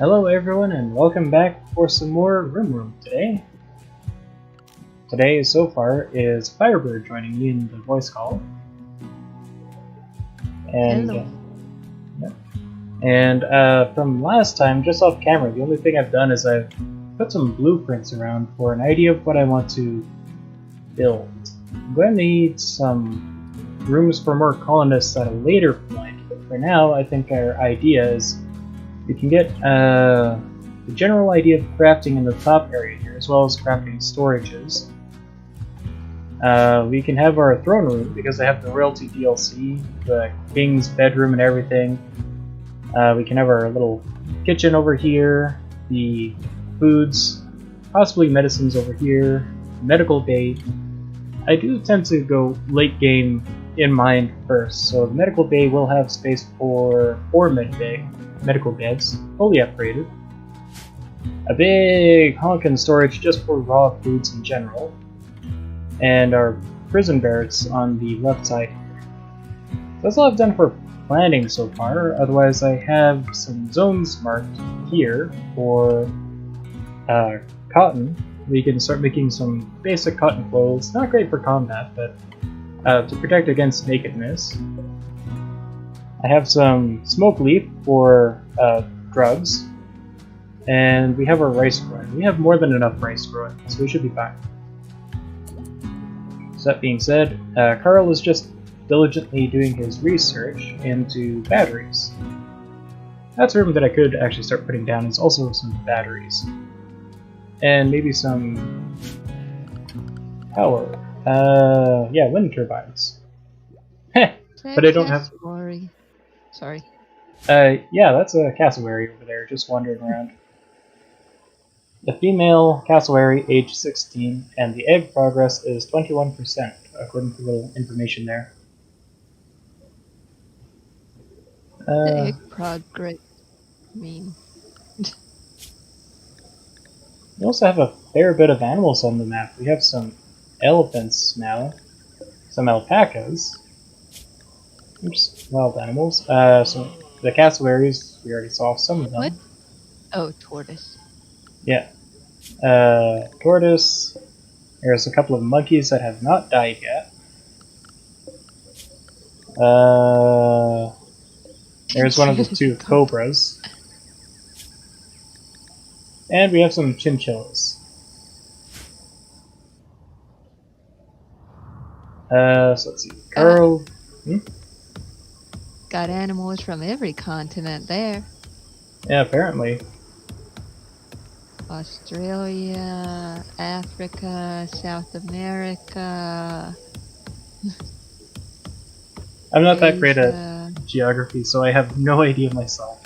Hello everyone and welcome back for some more Rimworld today. Today so far is Firebird joining me in the voice call. And from last time, just off camera, the only thing I've done is I've put some blueprints around for an idea of what I want to build. I'm going to need some rooms for more colonists at a later point, but for now I think our idea is we can get the general idea of crafting in the top area here, as well as crafting storages. We can have our throne room, because I have the royalty DLC, the king's bedroom and everything. We can have our little kitchen over here, the foods, possibly medicines over here, medical bay. I do tend to go late game in mind first, so the medical bay will have space for 4 medical beds, fully upgraded. A big honkin' storage just for raw foods in general. And our prison barracks on the left side here. That's all I've done for planning so far, otherwise I have some zones marked here for cotton. We can start making some basic cotton clothes, not great for combat, but to protect against nakedness. I have some smoke leaf for drugs, and we have our rice growing. We have more than enough rice growing, so we should be fine. So that being said, Carl is just diligently doing his research into batteries. That's a room that I could actually start putting down, is also some batteries. And maybe some power. Yeah, wind turbines. Heh, but I don't have... Sorry. Yeah, that's a cassowary over there, just wandering around. The female cassowary, age 16, and the egg progress is 21%, according to the information there. The egg progress, We also have a fair bit of animals on the map. We have some elephants now, some alpacas, oops, wild animals. So the cassowaries, we already saw some of them. What? Oh, tortoise. Yeah. Tortoise. There's a couple of monkeys that have not died yet. There's one of the 2 cobras. And we have some chinchillas. So let's see. Carl. Got animals from every continent there. Yeah, apparently. Australia, Africa, South America. I'm not that great at geography, so I have no idea myself.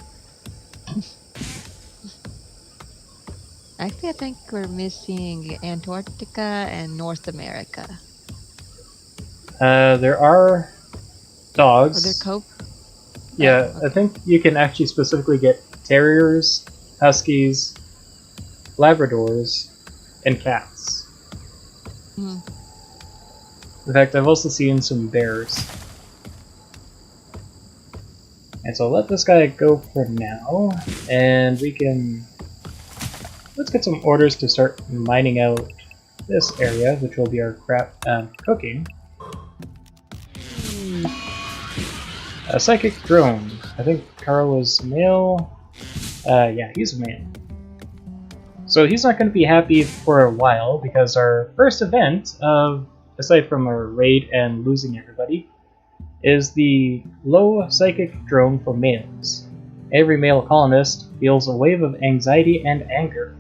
Actually, I think we're missing Antarctica and North America. There are dogs. Are there Yeah, okay. I think you can actually specifically get terriers, huskies, Labradors, and cats. Hmm. In fact, I've also seen some bears. And so I'll let this guy go for now, and we can... Let's get some orders to start mining out this area, which will be our cooking. A psychic drone. I think Carl is male. Yeah, he's a male. So he's not going to be happy for a while, because our first event, aside from our raid and losing everybody, is the low psychic drone for males. Every male colonist feels a wave of anxiety and anger.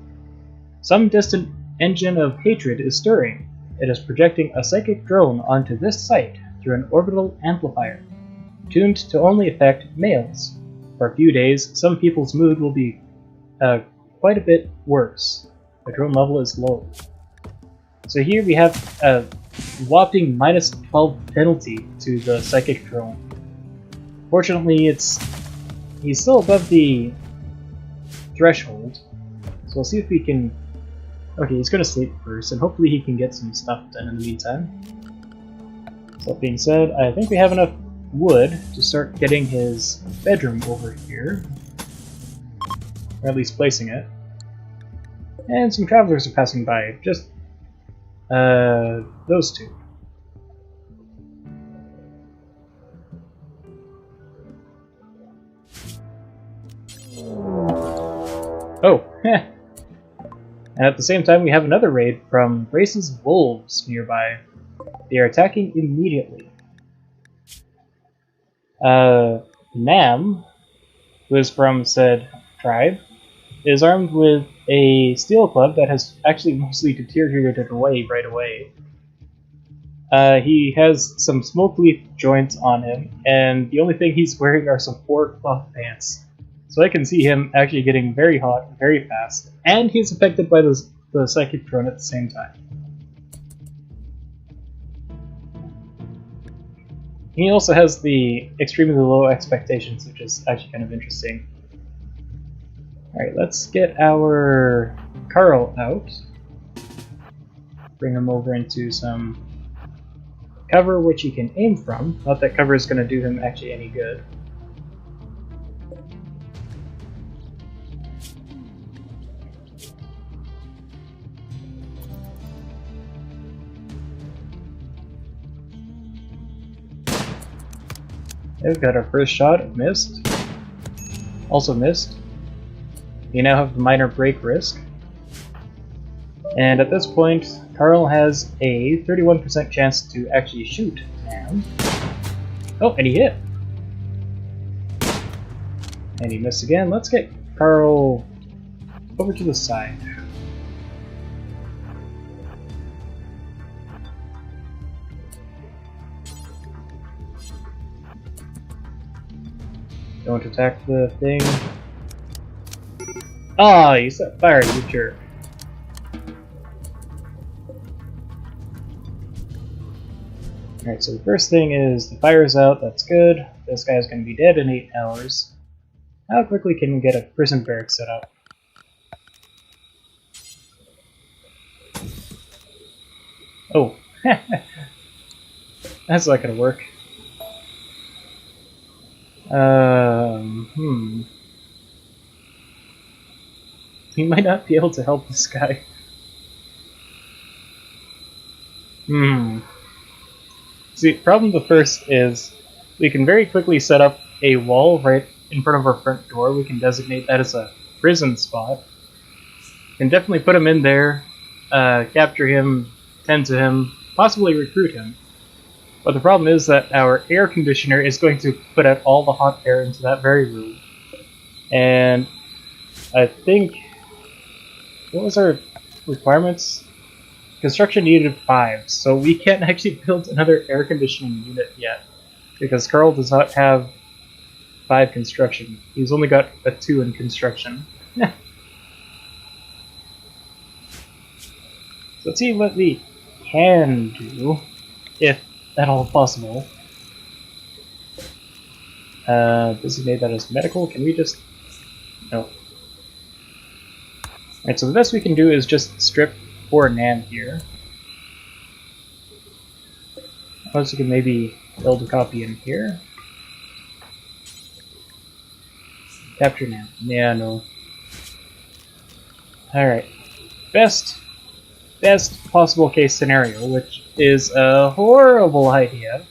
Some distant engine of hatred is stirring. It is projecting a psychic drone onto this site through an orbital amplifier, tuned to only affect males. For a few days, some people's mood will be quite a bit worse. The drone level is low. So here we have a whopping minus 12 penalty to the psychic drone. Fortunately, he's still above the threshold, so we'll see if we can... Okay, he's gonna sleep first, and hopefully he can get some stuff done in the meantime. So that being said, I think we have enough wood to start getting his bedroom over here. or at least placing it. And some travelers are passing by, just those two. Oh, heh. And at the same time we have another raid from Grace's wolves nearby. They are attacking immediately. Nam, who is from said tribe, is armed with a steel club that has actually mostly deteriorated away right away. He has some smoke leaf joints on him, and the only thing he's wearing are some poor cloth pants. So I can see him actually getting very hot very fast, and he's affected by the psychic drone at the same time. He also has the extremely low expectations, which is actually kind of interesting. Alright, let's get our Carl out. Bring him over into some cover which he can aim from. Not that cover is going to do him actually any good. We've got our first shot, missed. Also missed. We now have the minor break risk. And at this point, Carl has a 31% chance to actually shoot Nam. Oh, and he hit! And he missed again. Let's get Carl over to the side. Don't attack the thing. Ah, you set fire, you jerk. Alright, so the first thing is the fire's out, that's good. This guy's gonna be dead in 8 hours. How quickly can we get a prison barrack set up? Oh, that's not gonna work. We might not be able to help this guy. See, problem the first is we can very quickly set up a wall right in front of our front door. We can designate that as a prison spot. Can definitely put him in there, capture him, tend to him, possibly recruit him. But the problem is that our air conditioner is going to put out all the hot air into that very room. And I think... what was our requirements? Construction needed 5, so we can't actually build another air conditioning unit yet. Because Carl does not have 5 construction. He's only got a 2 in construction. So let's see what we can do, if at all possible. Designate that as medical. Can we just... no. Alright, so the best we can do is just strip for Nam here. Unless we can maybe build a copy in here. Capture Nam. Yeah, no. Alright. Best possible case scenario, which is a horrible idea,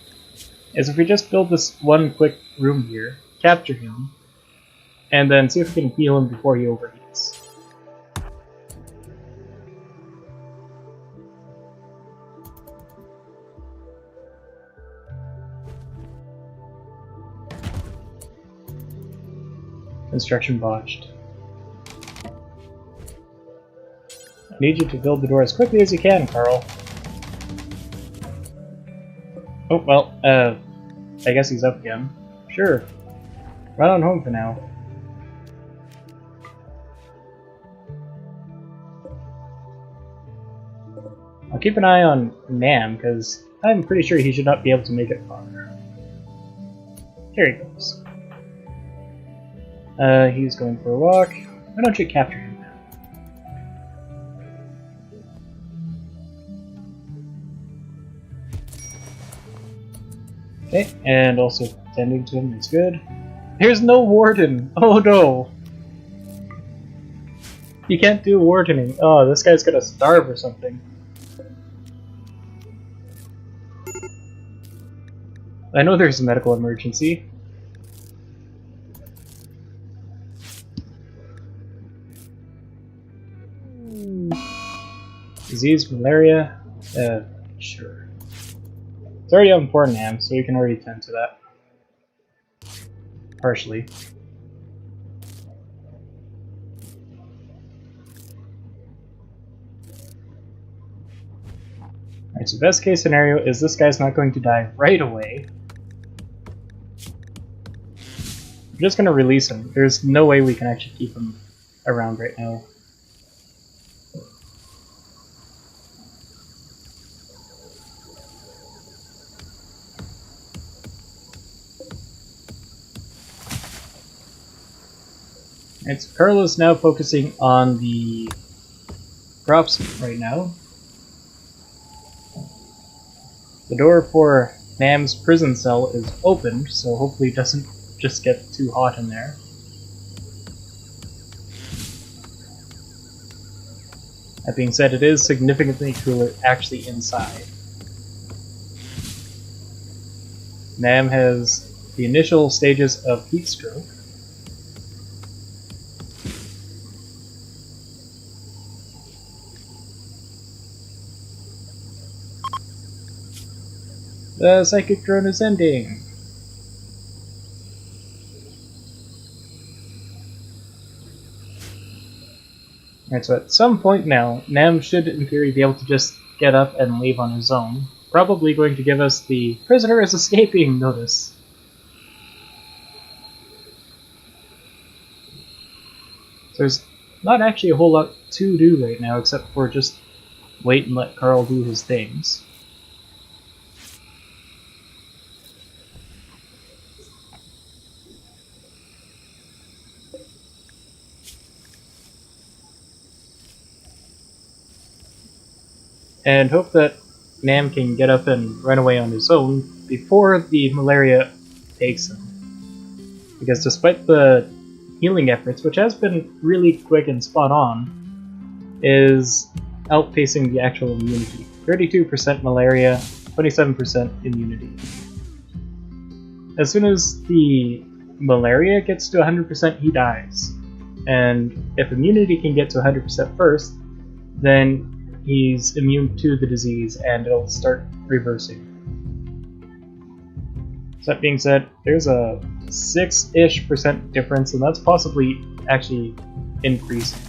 is if we just build this one quick room here, capture him, and then see if we can heal him before he overheats. Construction botched. I need you to build the door as quickly as you can, Carl. Oh, well, I guess he's up again. Sure. Run on home for now. I'll keep an eye on Nam, because I'm pretty sure he should not be able to make it far. Here he goes. He's going for a walk. Why don't you capture him now? Okay, and also tending to him is good. There's no warden! Oh no! You can't do wardening. Oh, this guy's gonna starve or something. I know there's a medical emergency. Disease, malaria. Sure. It's already on poor Nam, so we can already tend to that. Partially. Alright, so best case scenario is this guy's not going to die right away. I'm just gonna release him. There's no way we can actually keep him around right now. Alright, so Carlo's now focusing on the crops right now. The door for Nam's prison cell is opened, so hopefully it doesn't just get too hot in there. That being said, it is significantly cooler actually inside. Nam has the initial stages of heat stroke. The psychic drone is ending. Alright, so at some point now, Nam should in theory be able to just get up and leave on his own. Probably going to give us the prisoner is escaping notice. So there's not actually a whole lot to do right now except for just wait and let Carl do his things. And hope that Nam can get up and run away on his own before the malaria takes him. Because despite the healing efforts, which has been really quick and spot on, is outpacing the actual immunity. 32% malaria, 27% immunity. As soon as the malaria gets to 100%, he dies. And if immunity can get to 100% first, then he's immune to the disease and it'll start reversing. So that being said, there's a 6-ish% difference, and that's possibly actually increasing.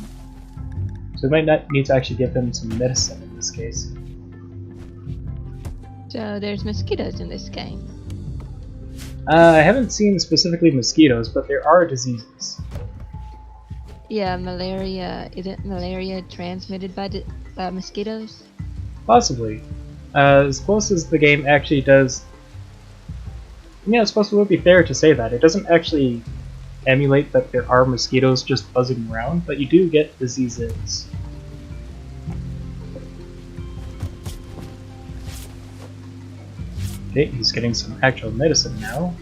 So we might not need to actually give him some medicine in this case. So there's mosquitoes in this game. I haven't seen specifically mosquitoes, but there are diseases. Yeah, malaria. Isn't malaria transmitted by mosquitoes? Possibly. As close as the game actually does... Yeah, I suppose it would be fair to say that. It doesn't actually emulate that there are mosquitoes just buzzing around, but you do get diseases. Okay, he's getting some actual medicine now.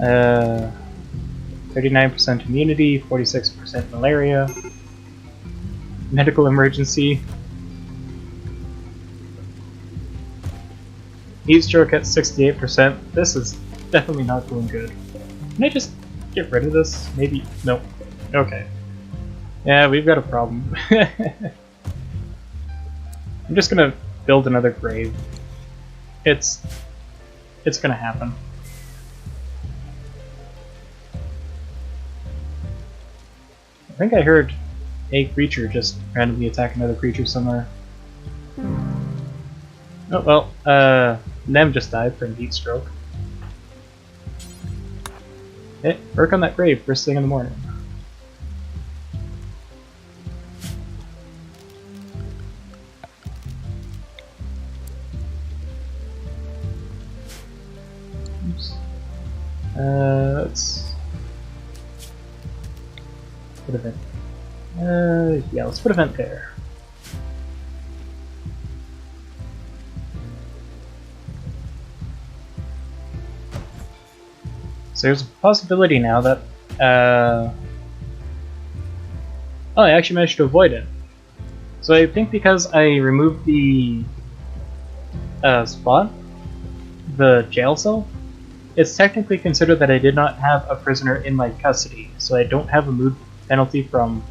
39% immunity, 46% malaria. Medical emergency. Heat stroke at 68%. This is definitely not going good. Can I just get rid of this? Maybe? Nope. Okay. Yeah, we've got a problem. I'm just gonna build another grave. It's gonna happen. I think I heard a creature just randomly attack another creature somewhere. Oh well, Nem just died from heat stroke. Hey, work on that grave first thing in the morning. Oops. Let's put a vent. Yeah, let's put a vent there. So there's a possibility now that Uh, oh, I actually managed to avoid it. So I think because I removed the spot, the jail cell, it's technically considered that I did not have a prisoner in my custody, so I don't have a mood penalty from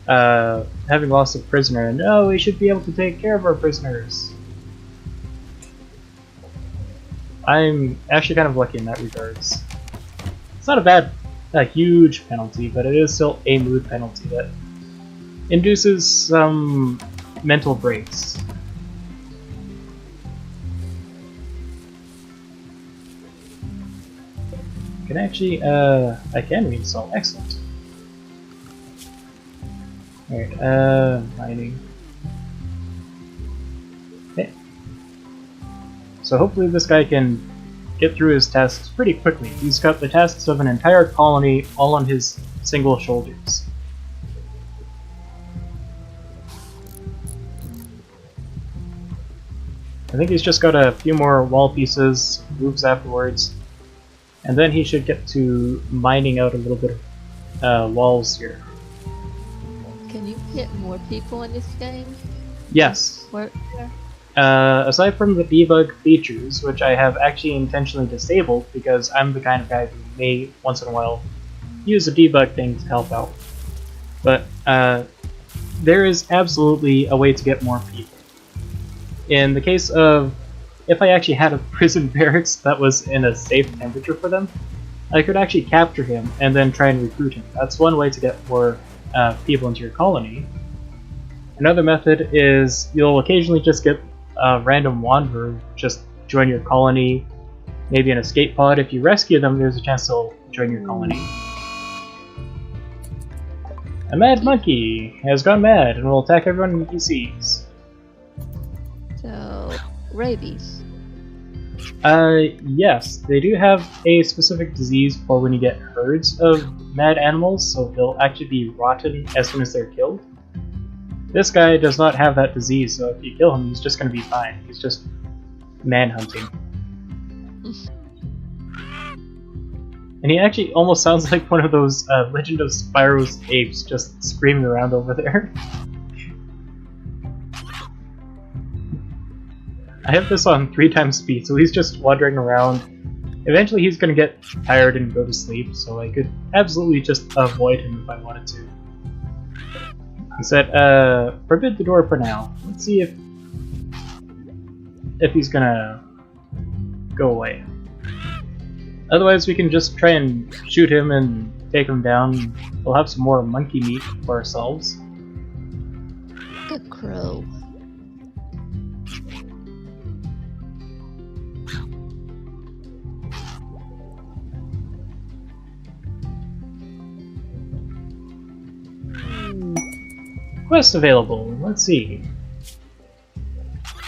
having lost a prisoner. And oh, we should be able to take care of our prisoners. I'm actually kind of lucky in that regards. It's not a huge penalty, but it is still a mood penalty that induces some mental breaks. Can actually, I can reinstall. Excellent. Alright, mining. Okay. So hopefully this guy can get through his tasks pretty quickly. He's got the tasks of an entire colony all on his single shoulders. I think he's just got a few more wall pieces, roofs afterwards, and then he should get to mining out a little bit of walls here. Can you hit more people in this game? Yes. Where? Aside from the debug features, which I have actually intentionally disabled because I'm the kind of guy who may once in a while use a debug thing to help out. But there is absolutely a way to get more people. In the case of if I actually had a prison barracks that was in a safe temperature for them, I could actually capture him and then try and recruit him. That's one way to get more people into your colony. Another method is you'll occasionally just get a random wanderer just join your colony, maybe an escape pod. If you rescue them, there's a chance they'll join your colony. A mad monkey has gone mad and will attack everyone he sees. So, rabies. Yes, they do have a specific disease for when you get herds of mad animals, so they'll actually be rotten as soon as they're killed. This guy does not have that disease, so if you kill him, he's just going to be fine. He's just manhunting. And he actually almost sounds like one of those Legend of Spyro's apes just screaming around over there. I have this on 3 times speed, so he's just wandering around. Eventually he's going to get tired and go to sleep, so I could absolutely just avoid him if I wanted to. He said, forbid the door for now. Let's see if he's gonna go away. Otherwise we can just try and shoot him and take him down. We'll have some more monkey meat for ourselves. A crow. Quest available. Let's see.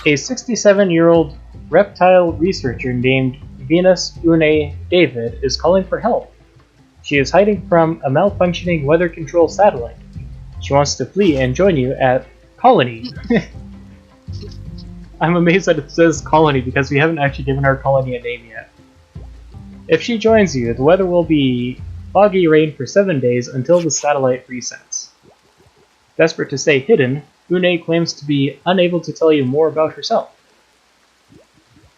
A 67-year-old reptile researcher named Venus Une David is calling for help. She is hiding from a malfunctioning weather control satellite. She wants to flee and join you at Colony. I'm amazed that it says Colony because we haven't actually given our colony a name yet. If she joins you, the weather will be foggy rain for 7 days until the satellite resets. Desperate to stay hidden, Une claims to be unable to tell you more about herself.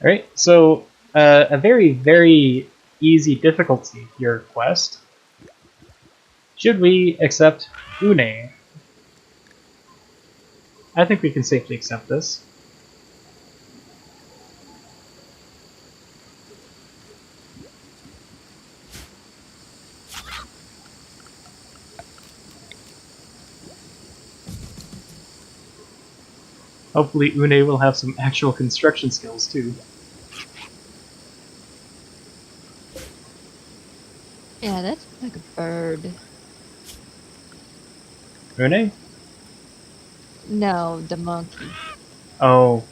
Alright, so a very, very easy difficulty, your quest. Should we accept Une? I think we can safely accept this. Hopefully Une will have some actual construction skills too. Yeah, that's like a bird. Une? No, the monkey. Oh.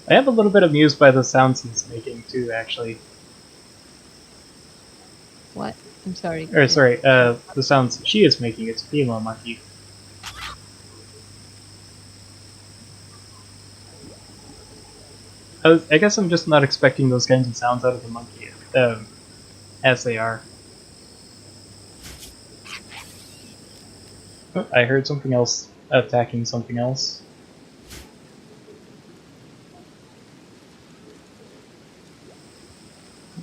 I am a little bit amused by the sounds he's making too, actually. What? I'm sorry. Or sorry, the sounds she is making. It's a female monkey. I guess I'm just not expecting those kinds of sounds out of the monkey. As they are. Oh, I heard something else attacking something else.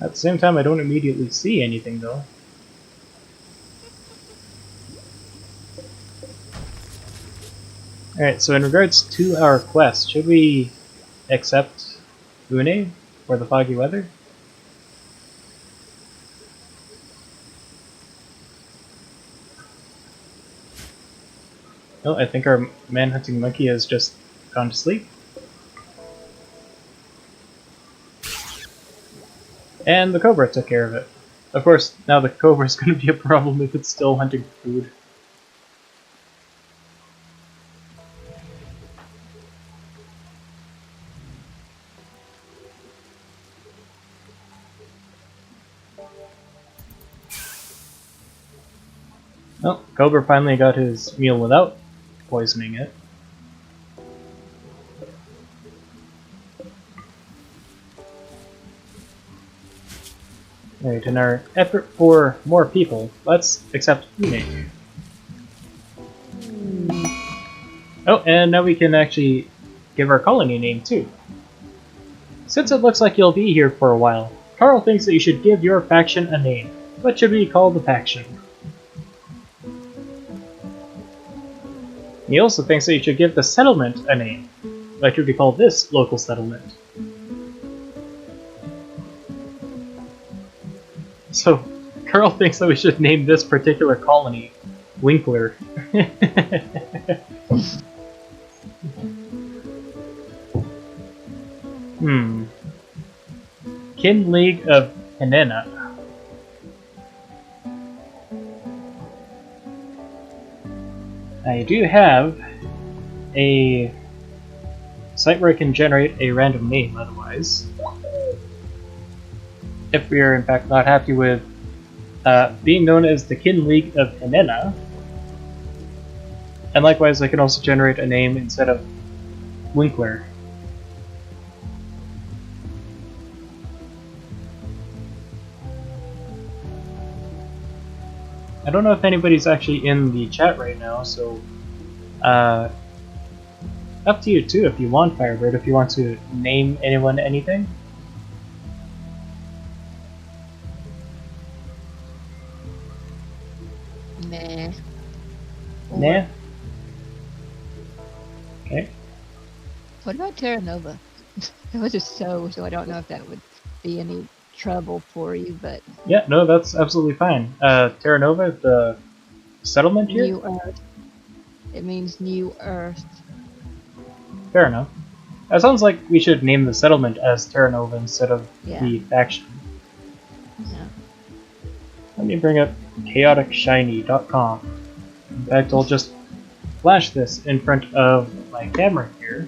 At the same time, I don't immediately see anything though. Alright, so in regards to our quest, should we accept Une for the foggy weather? No, I think our man-hunting monkey has just gone to sleep. And the cobra took care of it. Of course, now the cobra is going to be a problem if it's still hunting for food. Well, cobra finally got his meal without poisoning it. Alright, in our effort for more people, let's accept Une. Oh, and now we can actually give our colony name too. Since it looks like you'll be here for a while, Carl thinks that you should give your faction a name. What should we call the faction? He also thinks that you should give the settlement a name. What should we call this local settlement? So, Carl thinks that we should name this particular colony Winkler. Kin League of Henena. I do have a site where I can generate a random name otherwise. If we are in fact not happy with being known as the Kin League of Henena. And likewise I can also generate a name instead of Winkler. I don't know if anybody's actually in the chat right now, so up to you too if you want, Firebird, if you want to name anyone anything. Nah. Nah? Okay. What about Terra Nova? It was just so I don't know if that would be any trouble for you, but Yeah, no, that's absolutely fine. Terra Nova, the settlement here? New Earth. It means New Earth. Fair enough. It sounds like we should name the settlement as Terra Nova instead of the faction. Yeah. Let me bring up chaoticshiny.com. In fact, I'll just flash this in front of my camera here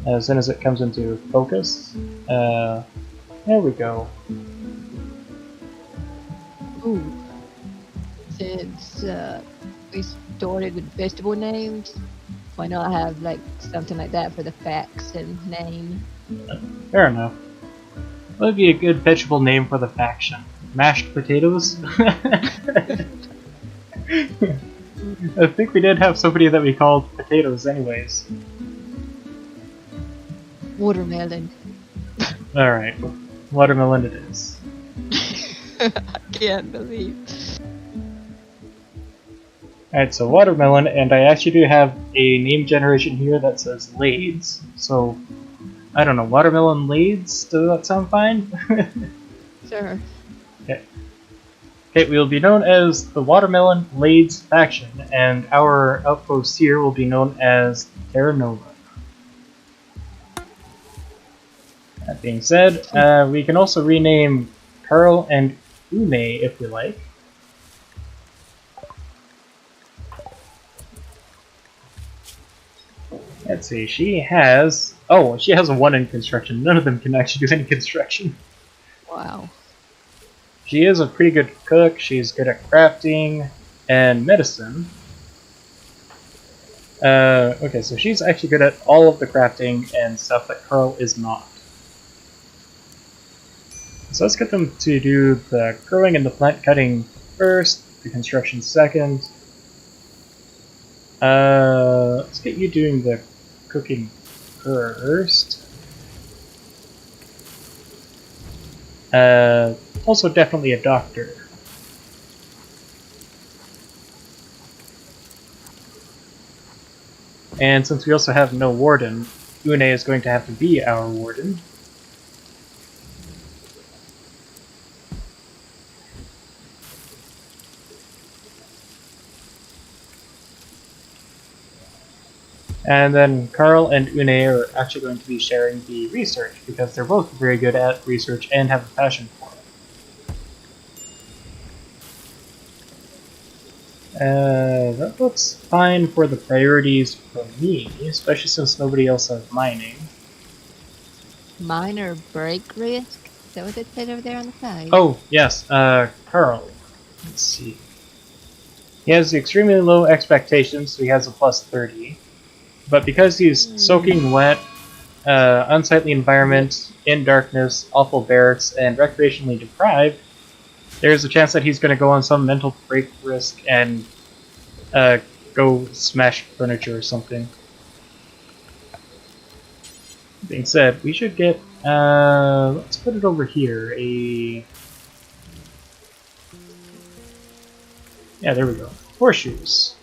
as soon as it comes into focus. There we go. Ooh. Since we started with vegetable names, why not have like something like that for the faction name? Fair enough. What would be a good vegetable name for the faction? Mashed potatoes? I think we did have somebody that we called potatoes anyways. Watermelon. Alright, watermelon it is. I can't believe. Alright, so watermelon, and I actually do have a name generation here that says Lades, so I don't know, watermelon Lades? Does that sound fine? Sure. Okay. Okay, we will be known as the Watermelon Lades faction, and our outpost here will be known as Terra Nova. That being said, we can also rename Carl and Une if we like. Let's see, she has... Oh, she has a 1 in construction. None of them can actually do any construction. Wow. She is a pretty good cook, she's good at crafting and medicine. Okay, so she's actually good at all of the crafting and stuff that Carl is not. So let's get them to do the growing and the plant cutting first, the construction second. Let's get you doing the cooking first. Also definitely a doctor. And since we also have no warden, Une is going to have to be our warden. And then Carl and Une are actually going to be sharing the research, because they're both very good at research and have a passion for it. That looks fine for the priorities for me, especially since nobody else has mining. Minor break risk? Is that what it said over there on the side? Oh, yes, Carl. Let's see. He has extremely low expectations, so he has a plus 30. But because he's soaking wet, unsightly environment, in darkness, awful barracks, and recreationally deprived, there's a chance that he's going to go on some mental break risk and go smash furniture or something. That being said, we should get, let's put it over here, yeah, there we go, horseshoes.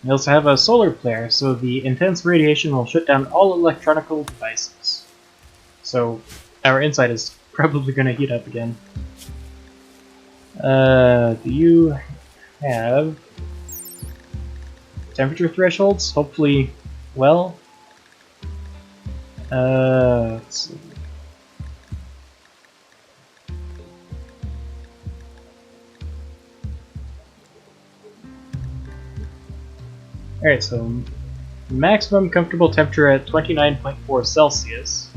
We also have a solar flare, so the intense radiation will shut down all electronical devices. So our inside is probably going to heat up again. Do you have temperature thresholds? Hopefully, well. Let's see. Alright, so maximum comfortable temperature at 29.4 Celsius.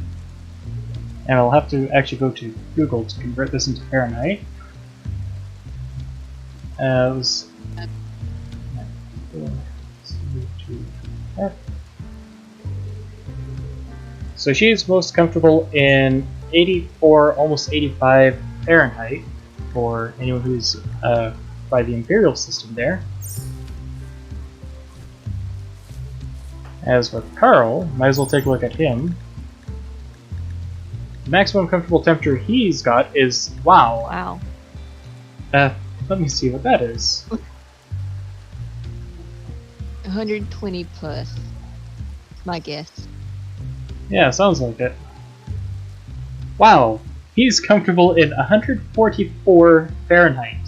And I'll have to actually go to Google to convert this into Fahrenheit. So she's most comfortable in 84, almost 85 Fahrenheit for anyone who's by the Imperial system there. As with Carl, might as well take a look at him. The maximum comfortable temperature he's got is, wow. Wow. Let me see what that is. 120 plus. My guess. Yeah, sounds like it. Wow, he's comfortable in 144 Fahrenheit.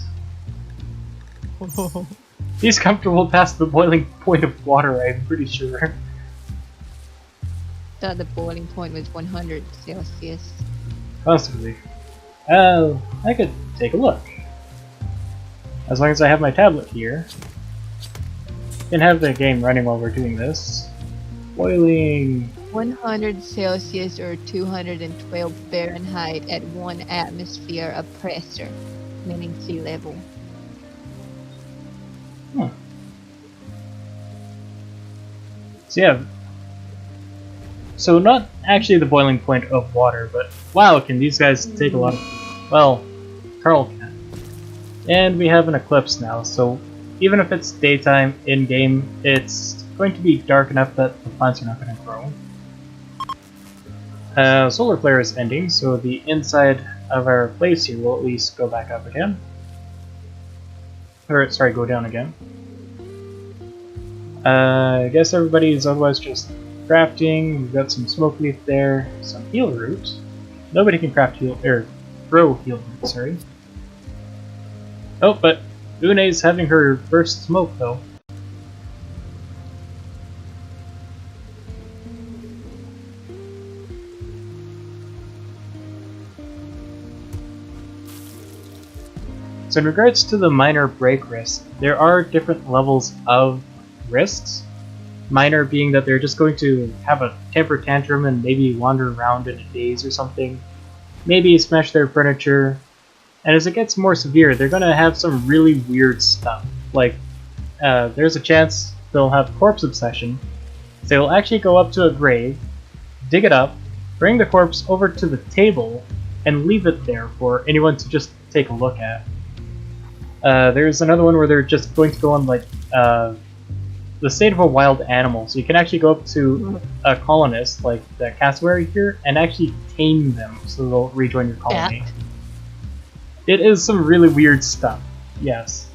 He's comfortable past the boiling point of water, I'm pretty sure. Thought the boiling point was 100 Celsius. Possibly. I could take a look. As long as I have my tablet here. Can have the game running while we're doing this. Boiling 100 Celsius or 212 Fahrenheit at 1 atmosphere of pressure, meaning sea level. Huh. So yeah. So not actually the boiling point of water, but wow, can these guys take a lot of... Well, Carl can. And we have an eclipse now, so even if it's daytime in-game, it's going to be dark enough that the plants are not going to grow. Solar flare is ending, so the inside of our place here will at least go back up again. Or, sorry, go down again. I guess everybody's otherwise just crafting. We've got some smoke leaf there, some heal root. Nobody can craft heal, or grow heal root, sorry. Oh, but Une's having her first smoke though. So in regards to the minor break risk, there are different levels of risks. Minor being that they're just going to have a temper tantrum and maybe wander around in a daze or something. Maybe smash their furniture. And as it gets more severe, they're going to have some really weird stuff. Like, there's a chance they'll have corpse obsession. They will actually go up to a grave, dig it up, bring the corpse over to the table and leave it there for anyone to just take a look at. There's another one where they're just going to go on like the state of a wild animal, so you can actually go up to a colonist like the cassowary here and actually tame them so they'll rejoin your colony. Yeah. It is some really weird stuff, yes.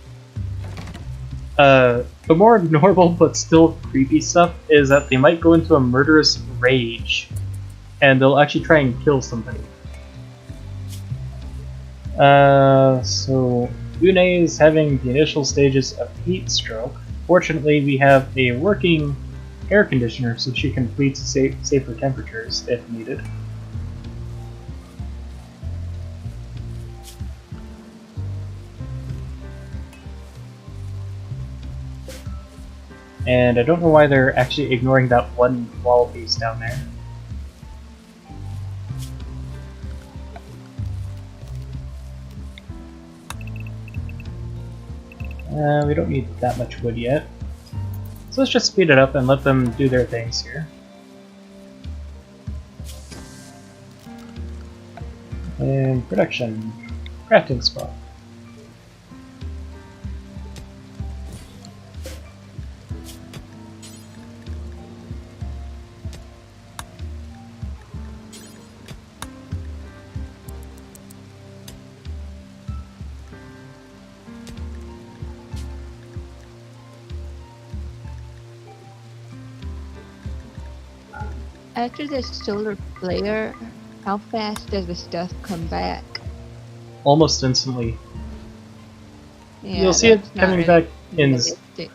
The more normal but still creepy stuff is that they might go into a murderous rage and they'll actually try and kill somebody. So Une is having the initial stages of heat stroke. Fortunately, we have a working air conditioner so she can flee to safer temperatures if needed. And I don't know why they're actually ignoring that one wall piece down there. We don't need that much wood yet. So let's just speed it up and let them do their things here. And production. Crafting spot. After the solar flare, how fast does the stuff come back? Almost instantly. Yeah, You'll see it that's not coming really back in. realistic.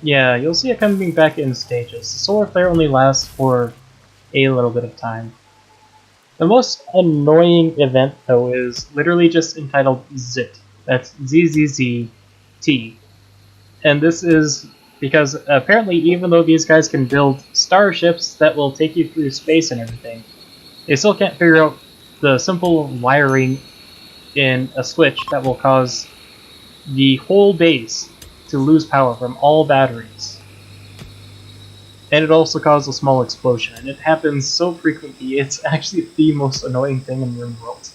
Yeah, you'll see it coming back in stages. The solar flare only lasts for a little bit of time. The most annoying event, though, is literally just entitled ZZT. That's ZZZT. And this is because apparently even though these guys can build starships that will take you through space and everything, they still can't figure out the simple wiring in a switch that will cause the whole base to lose power from all batteries. And it also caused a small explosion, and it happens so frequently, it's actually the most annoying thing in Rimworld.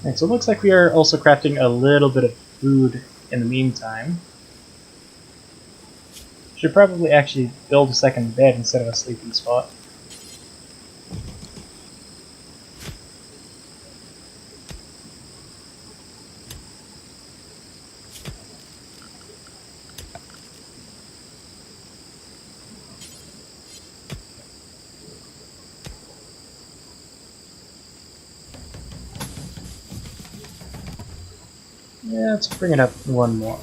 Alright, so it looks like we are also crafting a little bit of food in the meantime. Should probably actually build a second bed instead of a sleeping spot. Yeah, let's bring it up one more.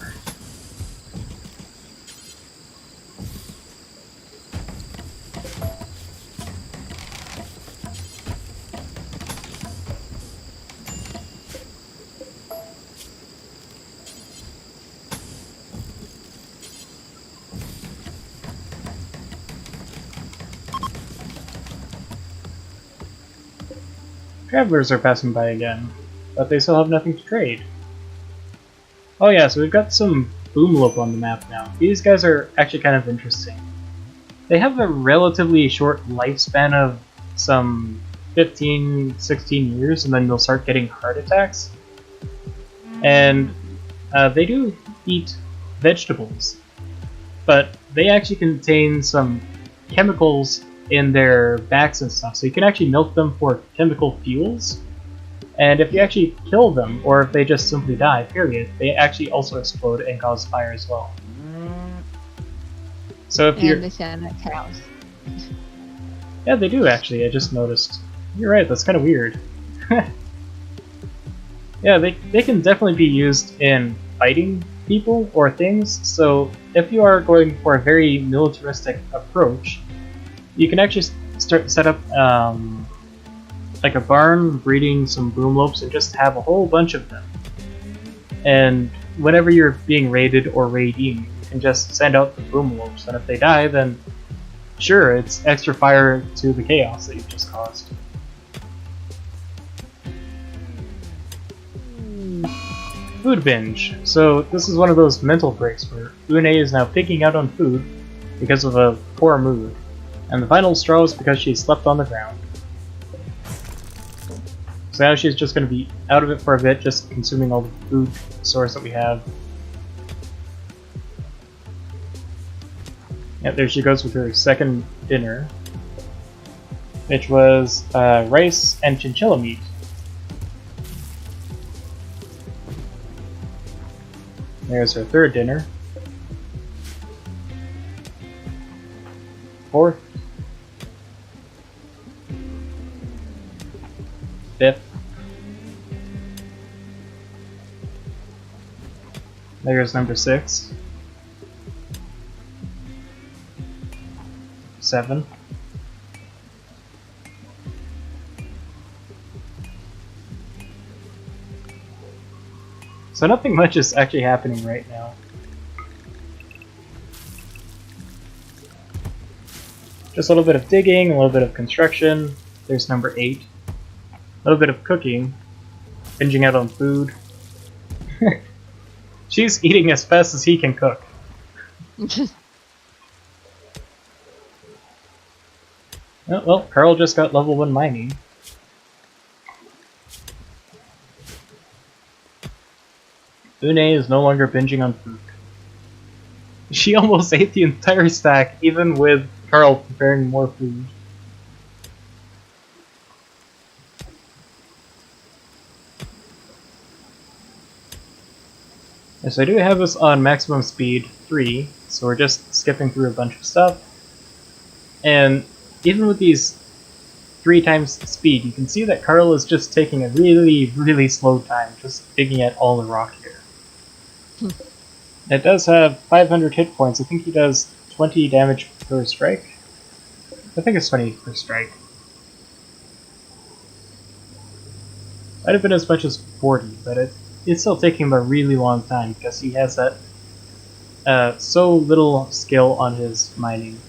Travelers are passing by again, but they still have nothing to trade. Oh yeah, so we've got some boomlope on the map now. These guys are actually kind of interesting. They have a relatively short lifespan of some 15, 16 years, and then they'll start getting heart attacks. And they do eat vegetables, but they actually contain some chemicals in their backs and stuff, so you can actually milk them for chemical fuels. And if you actually kill them, or if they just simply die, period, they actually also explode and cause fire as well. So if you're... And they sound like cows. Yeah, they do actually, I just noticed. You're right, that's kind of weird. Yeah, they can definitely be used in fighting people or things, so if you are going for a very militaristic approach, you can actually set up like a barn breeding some boomlopes and just have a whole bunch of them. And whenever you're being raided or raiding, you can just send out the boomlopes, and if they die, then sure, it's extra fire to the chaos that you've just caused. Food binge. So this is one of those mental breaks where Une is now picking out on food because of a poor mood, and the final straw is because she slept on the ground. So now she's just going to be out of it for a bit, just consuming all the food source that we have. Yep, there she goes with her second dinner, which was rice and chinchilla meat. There's her third dinner. Fourth. Fifth. There's number 6. 7. So nothing much is actually happening right now. Just a little bit of digging, a little bit of construction. There's number 8. A little bit of cooking. Binging out on food. She's eating as fast as he can cook. Oh, well, Carl just got level 1 mining. Une is no longer binging on food. She almost ate the entire stack, even with Carl preparing more food. Yes, I do have this on maximum speed 3, so we're just skipping through a bunch of stuff. And even with these 3 times speed, you can see that Carl is just taking a really slow time, just digging at all the rock here. It does have 500 hit points. I think he does 20 damage per strike. I think it's 20 per strike. Might have been as much as 40, but it's still taking him a really long time because he has that so little skill on his mining.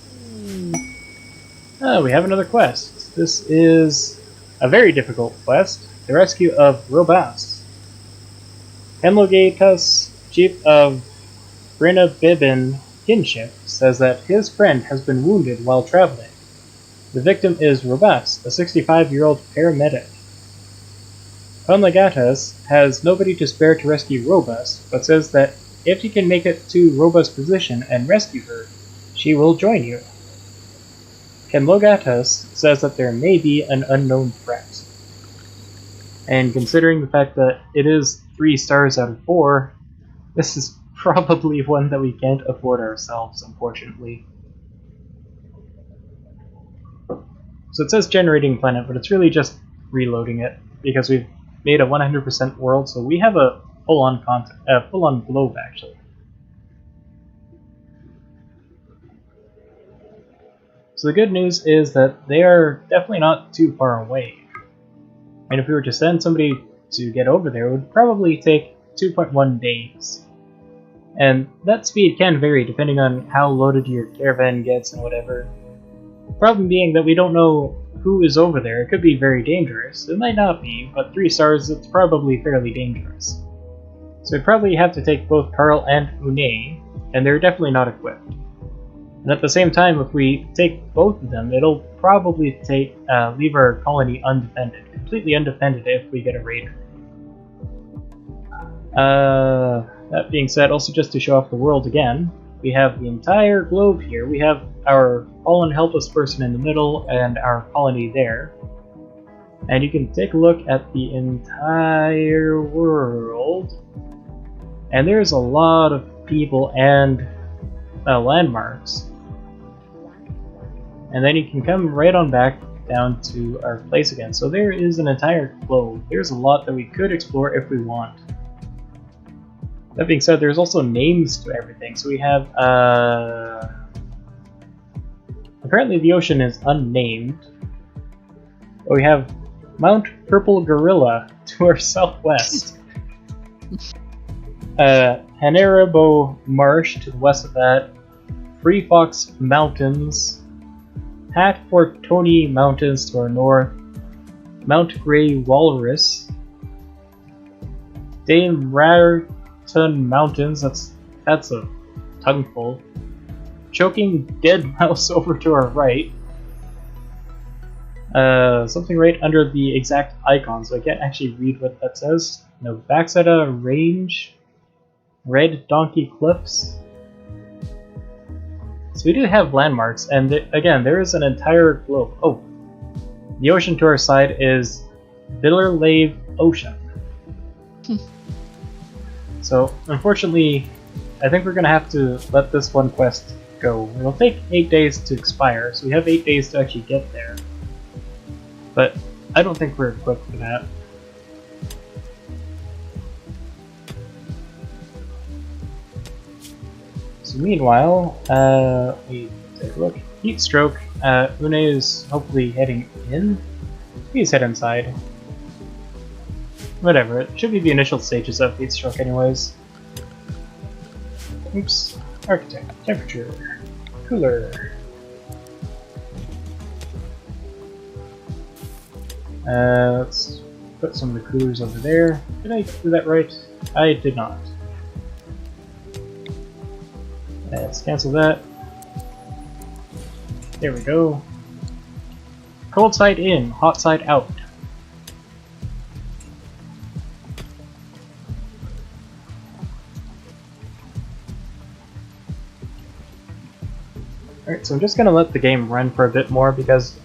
Oh, we have another quest. This is a very difficult quest. The rescue of Robas. Henlogatus, chief of Brinabibin kinship, says that his friend has been wounded while traveling. The victim is Robas, a 65-year-old paramedic. Henlogatus has nobody to spare to rescue Robas, but says that if you can make it to Robas' position and rescue her, she will join you. Henlogatus says that there may be an unknown threat. And considering the fact that it is 3 stars out of 4, this is probably one that we can't afford ourselves, unfortunately. So it says generating planet, but it's really just reloading it, because we've made a 100% world, so we have a full-on globe, actually. So the good news is that they are definitely not too far away. And if we were to send somebody to get over there, it would probably take 2.1 days. And that speed can vary depending on how loaded your caravan gets and whatever. The problem being that we don't know who is over there. It could be very dangerous. It might not be, but 3 stars, it's probably fairly dangerous. So we'd probably have to take both Carl and Une, and they're definitely not equipped. And at the same time, if we take both of them, it'll probably leave our colony undefended, completely undefended if we get a raider. That being said, also just to show off the world again, we have the entire globe here. We have our fallen helpless person in the middle and our colony there. And you can take a look at the entire world. And there's a lot of people and landmarks. And then you can come right on back down to our place again. So there is an entire globe. There's a lot that we could explore if we want. That being said, there's also names to everything. So we have, apparently the ocean is unnamed. But we have Mount Purple Gorilla to our southwest. Hanerabo Marsh to the west of that. Free Fox Mountains. Hat Fort Tony Mountains to our north. Mount Grey Walrus. Dame Raritan Mountains, that's a tongueful. Choking Dead Mouse over to our right. Something right under the exact icon, so I can't actually read what that says. No, Baxeta Range, Red Donkey Cliffs. So we do have landmarks, and again, there is an entire globe. Oh, the ocean to our side is Billerlave Ocean. So, unfortunately, I think we're going to have to let this one quest go. It'll take 8 days to expire, so we have 8 days to actually get there. But I don't think we're equipped for that. So meanwhile, we take a look. Heat stroke. Une is hopefully heading in. Please head inside. Whatever, it should be the initial stages of heat stroke anyways. Oops. Architect. Temperature. Cooler. Let's put some of the coolers over there. Did I do that right? I did not. Let's cancel that. There we go. Cold side in, hot side out. Alright, so I'm just gonna let the game run for a bit more because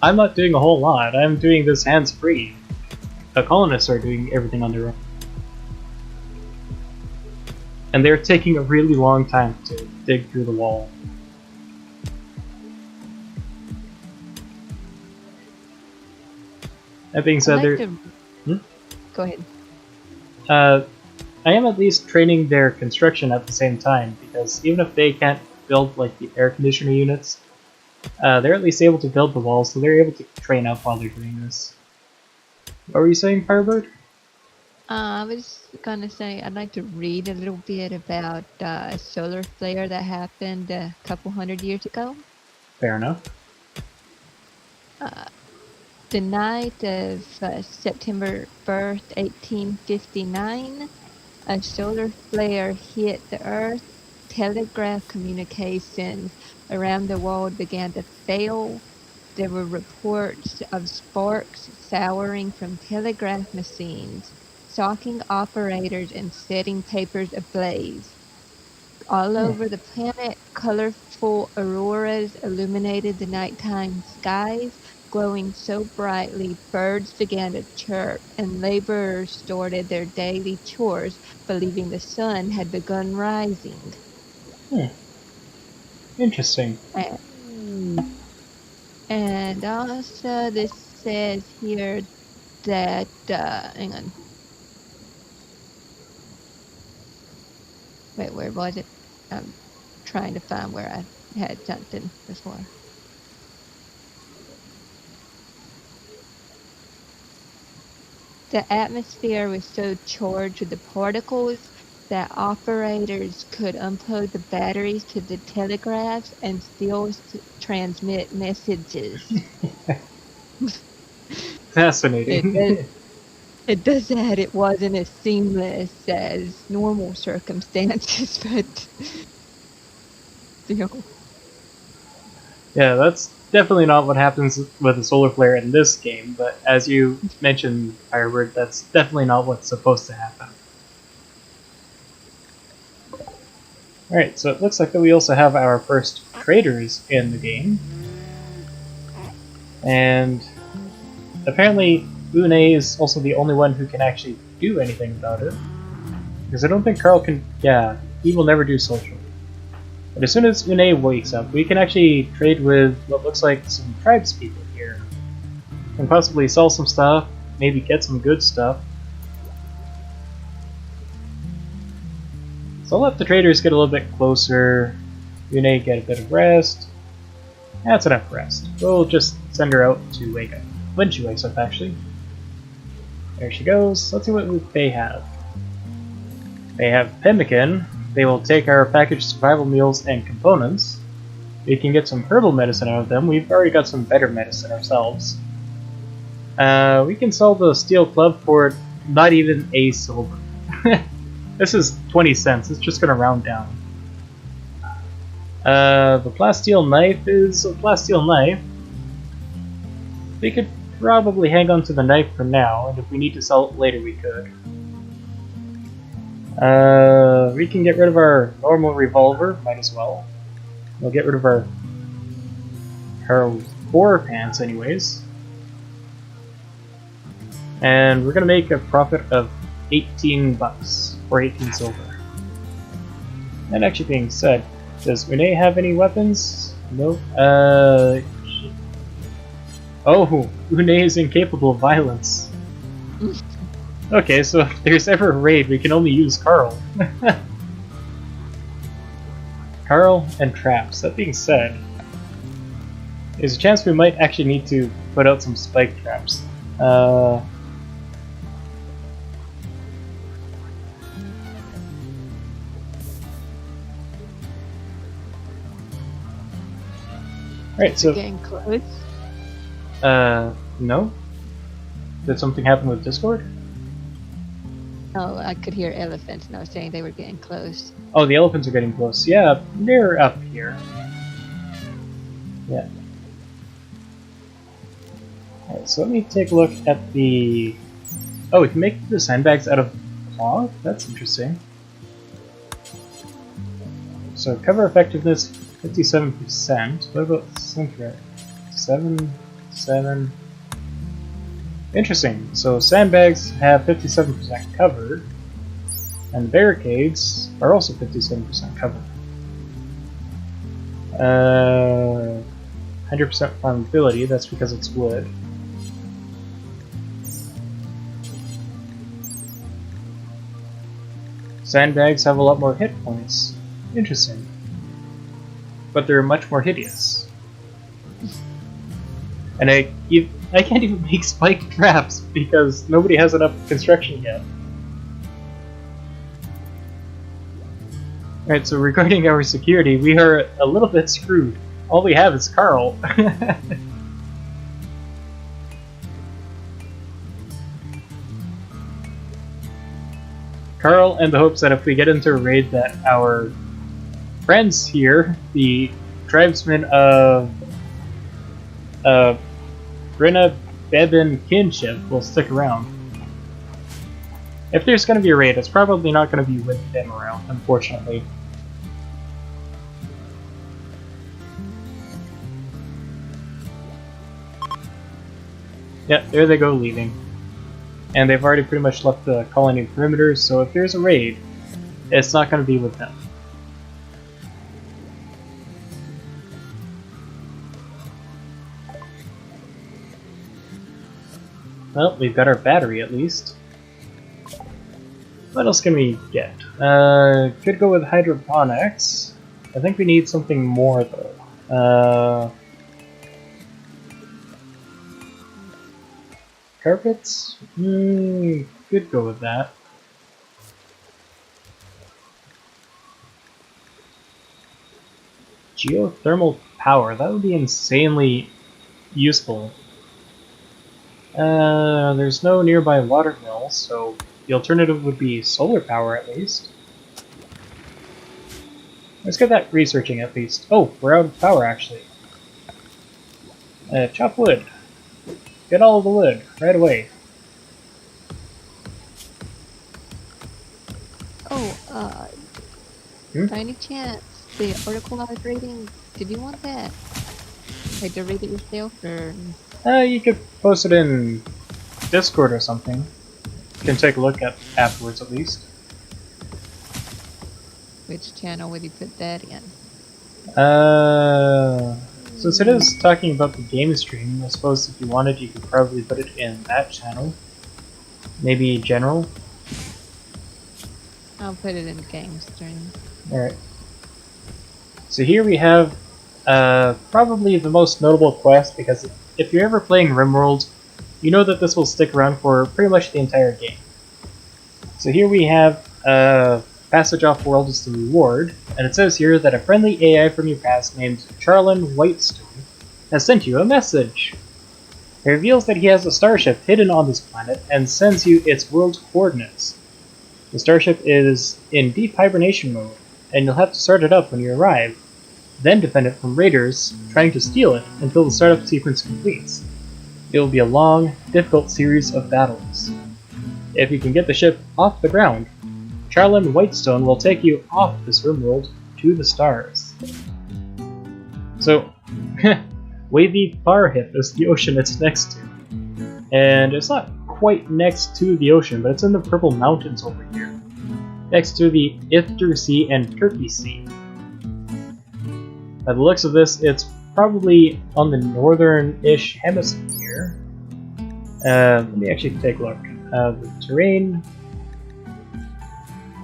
I'm not doing a whole lot. I'm doing this hands-free. The colonists are doing everything on their own. And they're taking a really long time to dig through the wall. That being said, Go ahead. I am at least training their construction at the same time, because even if they can't build like the air conditioner units, they're at least able to build the walls, so they're able to train up while they're doing this. What were you saying, Firebird? I was gonna say I'd like to read a little bit about a solar flare that happened a couple hundred years ago. Fair enough. The night of September 1st, 1859, a solar flare hit the Earth. Telegraph communications around the world began to fail. There were reports of sparks souring from telegraph machines, shocking operators and setting papers ablaze. All over the planet, colorful auroras illuminated the nighttime skies, glowing so brightly birds began to chirp, and laborers started their daily chores, believing the sun had begun rising. Interesting. And also, this says here that, hang on. Wait, where was it? I'm trying to find where I had something before. The atmosphere was so charged with the particles that operators could unplug the batteries to the telegraphs and still transmit messages. Fascinating. It does add it wasn't as seamless as normal circumstances, but still. Yeah, that's definitely not what happens with a solar flare in this game, but as you mentioned, Firebird, that's definitely not what's supposed to happen. Alright, so it looks like that we also have our first traders in the game. And apparently Une is also the only one who can actually do anything about it. Because I don't think Carl can... yeah, he will never do social. But as soon as Une wakes up, we can actually trade with what looks like some tribespeople here. And possibly sell some stuff, maybe get some good stuff. So I'll let the traders get a little bit closer. Une get a bit of rest. That's enough rest. We'll just send her out to wake up. When she wakes up, actually. There she goes. Let's see what they have. They have pemmican. They will take our packaged survival meals and components. We can get some herbal medicine out of them. We've already got some better medicine ourselves. We can sell the steel club for not even a silver. This is 20 cents. It's just gonna round down. The plasteel knife is a plasteel knife. We could probably hang on to the knife for now, and if we need to sell it later, we could. We can get rid of our normal revolver. Might as well. We'll get rid of our war pants, anyways. And we're gonna make a profit of 18 bucks, or 18 silver. That actually being said, does Une have any weapons? Nope. Oh, Une is incapable of violence. Okay, so if there's ever a raid, we can only use Carl. Carl and traps. That being said, there's a chance we might actually need to put out some spike traps. Alright, so... Getting close? No? Did something happen with Discord? Oh, I could hear elephants, and I was saying they were getting close. Oh, the elephants are getting close. Yeah, they're up here. Yeah. Alright, so let me take a look at the... Oh, we can make the sandbags out of cloth? That's interesting. So, cover effectiveness, 57%. What about sync rate? 7... Interesting. So sandbags have 57% covered, and barricades are also 57% covered. 100% flammability, that's because it's wood. Sandbags have a lot more hit points. Interesting. But they're much more hideous. And I can't even make spike traps because nobody has enough construction yet. Alright, so regarding our security, we are a little bit screwed. All we have is Carl. Carl, and the hopes that if we get into a raid that our friends here, the tribesmen of Brenna Bebin kinship, will stick around. If there's going to be a raid, it's probably not going to be with them around, unfortunately. Yeah, there they go leaving. And they've already pretty much left the colony perimeters, so if there's a raid, it's not going to be with them. Well, we've got our battery at least. What else can we get? Could go with hydroponics. I think we need something more though. Carpets? Could go with that. Geothermal power, that would be insanely useful. There's no nearby water mill, so the alternative would be solar power at least. Let's get that researching at least. Oh, we're out of power actually. Chop wood. Get all of the wood, right away. Oh, by any chance, the article I was reading, did you want that? Like to read it yourself, or...? You could post it in Discord or something. You can take a look at afterwards at least. Which channel would you put that in? Since it is talking about the game stream, I suppose if you wanted you could probably put it in that channel. Maybe general? I'll put it in game stream. Alright. So here we have probably the most notable quest, because if you're ever playing Rimworld, you know that this will stick around for pretty much the entire game. So here we have Passage Off-World is the reward, and it says here that a friendly AI from your past named Charlin Whitestone has sent you a message. It reveals that he has a starship hidden on this planet and sends you its world coordinates. The starship is in deep hibernation mode, and you'll have to start it up when you arrive, then defend it from raiders trying to steal it until the startup sequence completes. It will be a long, difficult series of battles. If you can get the ship off the ground, Charlin Whitestone will take you off this Rimworld to the stars. So, Wavy Farhip is the ocean it's next to. And it's not quite next to the ocean, but it's in the Purple Mountains over here, next to the Ifter Sea and Turkey Sea. By the looks of this, it's probably on the northern-ish hemisphere. Let me actually take a look. The terrain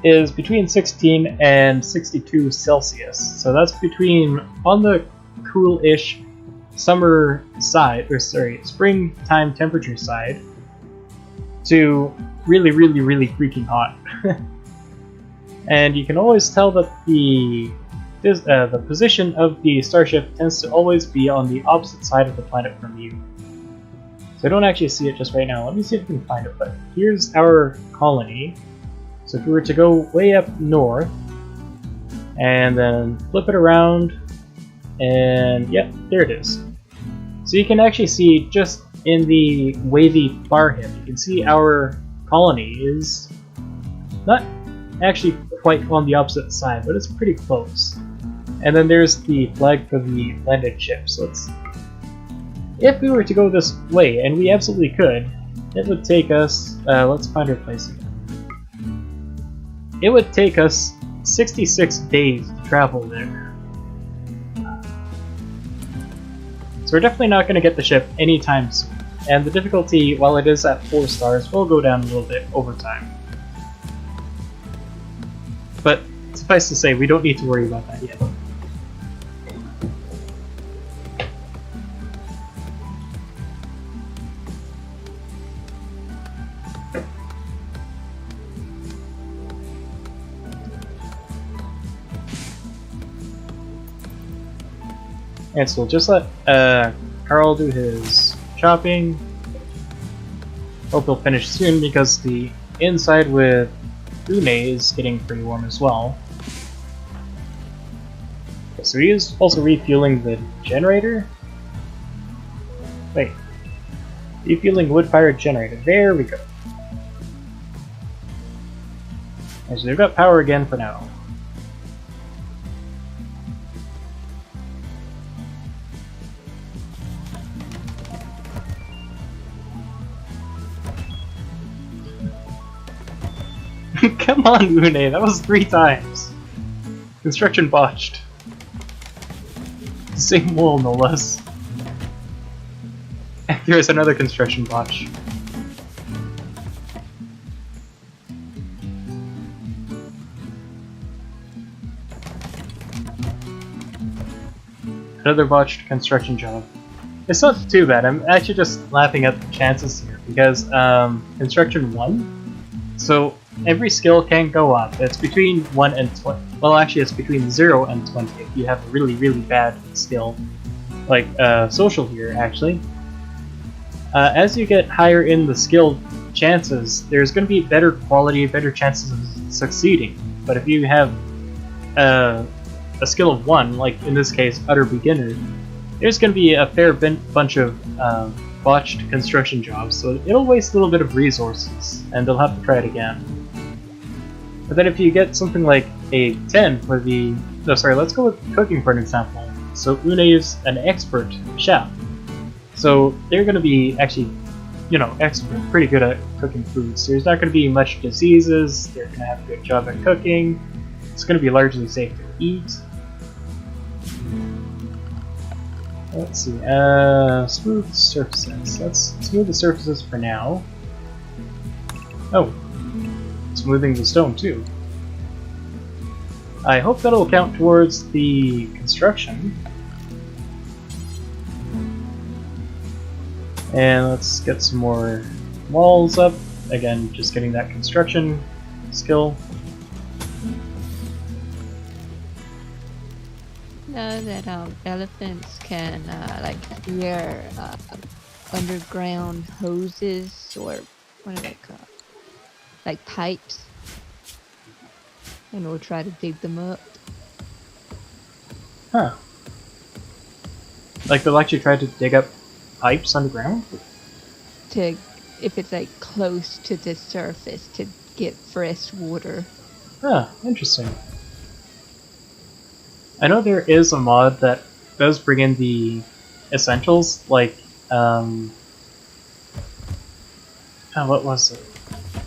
is between 16 and 62 Celsius, so that's between on the cool-ish summer side, or sorry, springtime temperature side, to really, really, really freaking hot. And you can always tell that the position of the starship tends to always be on the opposite side of the planet from you. So I don't actually see it just right now. Let me see if I can find it. But here's our colony. So if we were to go way up north, and then flip it around, and yep, there it is. So you can actually see just in the wavy Farhip, you can see our colony is not actually quite on the opposite side, but it's pretty close. And then there's the flag for the landed ship. So if we were to go this way, and we absolutely could, it would take us, let's find our place again. It would take us 66 days to travel there. So we're definitely not going to get the ship anytime soon. And the difficulty, while it is at 4 stars, will go down a little bit over time. But suffice to say, we don't need to worry about that yet. And so we'll just let Carl do his chopping. Hope he'll finish soon because the inside with Une is getting pretty warm as well. Okay, so he is also refueling the generator. Wait. Refueling wood-fired generator. There we go. And so they've got power again for now. Come on, Une, that was 3 times. Construction botched. Same wall, no less. And there's another construction botch. Another botched construction job. It's not too bad, I'm actually just laughing at the chances here, because construction 1, so every skill can go up. It's between 1 and 20. Well, actually, it's between 0 and 20 if you have a really, really bad skill. Like social here, actually. As you get higher in the skill chances, there's going to be better quality, better chances of succeeding. But if you have a skill of 1, like in this case, utter beginner, there's going to be a fair bunch of botched construction jobs, so it'll waste a little bit of resources, and they'll have to try it again. But then if you get something like a 10 for the... No, sorry, let's go with cooking for an example. So Une is an expert chef. So they're going to be actually, you know, expert, pretty good at cooking foods. So there's not going to be much diseases, they're going to have a good job at cooking, it's going to be largely safe to eat. Let's see, smooth surfaces. Let's smooth the surfaces for now. Oh, smoothing the stone too. I hope that'll count towards the construction. And let's get some more walls up. Again, just getting that construction skill. Know that elephants can like steer underground hoses, or what are they called? Like pipes. and we'll try to dig them up. Huh. Like they'll actually try to dig up pipes underground? To, if it's like close to the surface, to get fresh water. Huh, interesting. I know there is a mod that does bring in the essentials, like, what was it?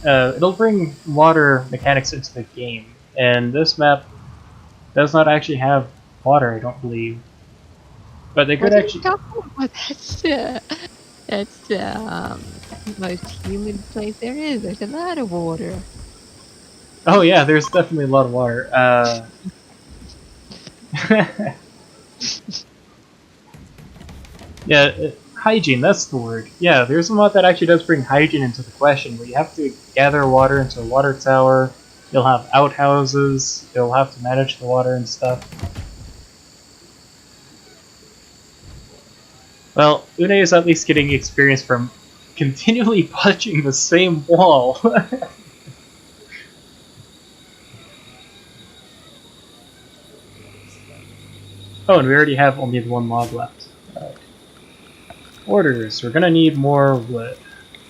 It'll bring water mechanics into the game, and this map does not actually have water, I don't believe. But they could What are you actually... talking about? That's the most humid place there is. There's a lot of water. Oh yeah, there's definitely a lot of water. Yeah, hygiene, that's the word. Yeah, there's a mod that actually does bring hygiene into the question, where you have to gather water into a water tower, you'll have outhouses, you'll have to manage the water and stuff. Well, Une is at least getting experience from continually punching the same wall. Oh, and we already have only the one log left. Alright. Orders. We're gonna need more wood.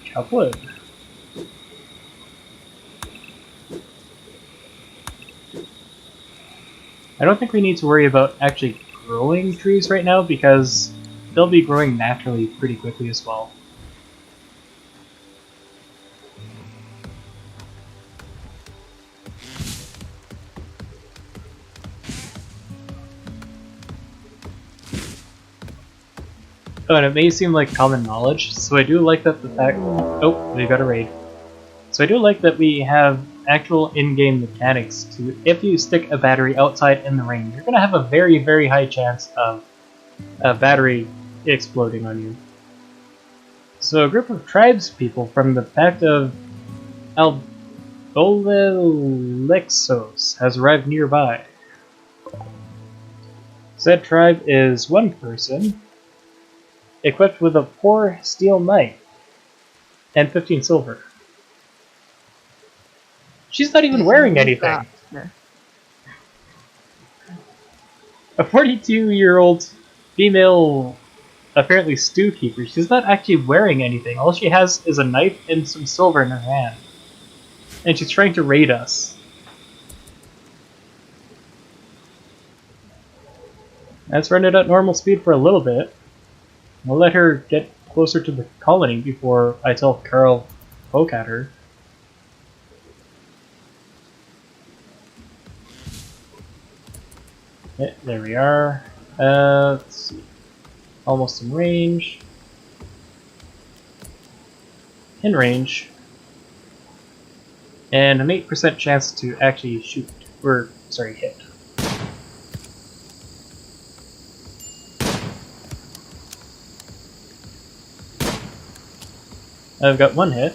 Chop wood. I don't think we need to worry about actually growing trees right now because they'll be growing naturally pretty quickly as well. Oh, and it may seem like common knowledge, so I do like that the fact... Oh, we got a raid. So I do like that we have actual in-game mechanics to, if you stick a battery outside in the rain, you're going to have a very, very high chance of a battery exploding on you. So a group of tribespeople from the Pact of Albolexos has arrived nearby. Said tribe is one person, equipped with a 4 steel knife and 15 silver. She's not even wearing anything. A 42-year-old female, apparently stew keeper, she's not actually wearing anything. All she has is a knife and some silver in her hand. And she's trying to raid us. Let's run it at normal speed for a little bit. We'll let her get closer to the colony before I tell Carl to poke at her. Yeah, there we are. Let's see. Almost in range. In range. And an 8% chance to actually shoot, or, sorry, hit. I've got one hit.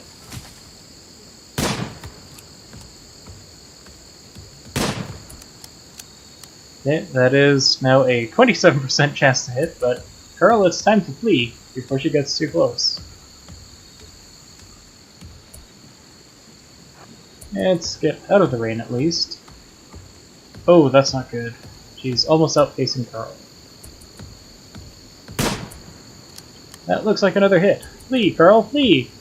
Okay, that is now a 27% chance to hit, but Carl, it's time to flee before she gets too close. Let's get out of the rain at least. Oh, that's not good. She's almost outpacing Carl. That looks like another hit. Flee, Carl, flee!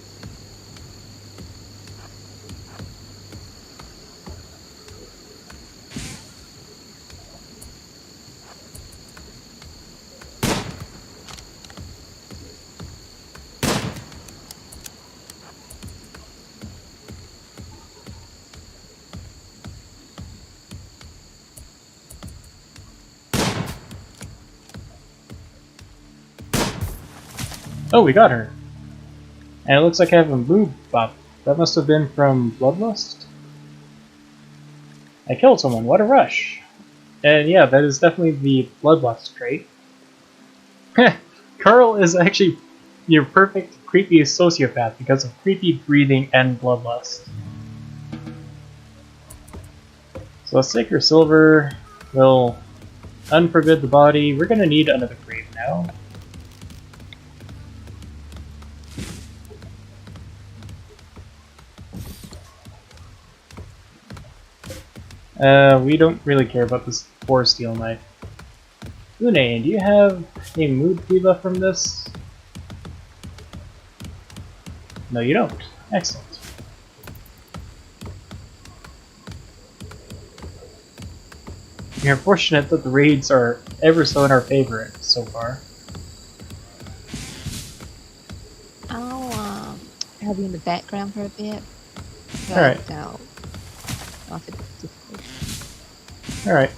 Oh, we got her. And it looks like I have a move buff. That must have been from Bloodlust? I killed someone, what a rush! And yeah, that is definitely the Bloodlust trait. Carl is actually your perfect creepy sociopath because of creepy breathing and Bloodlust. So let's take her silver, we'll unforbid the body. We're gonna need another grave now. We don't really care about this 4 steel knife. Une, do you have a mood debuff from this? No, you don't. Excellent. We are fortunate that the raids are ever so in our favor so far. I'll have you in the background for a bit. Alright. But off it just Alright.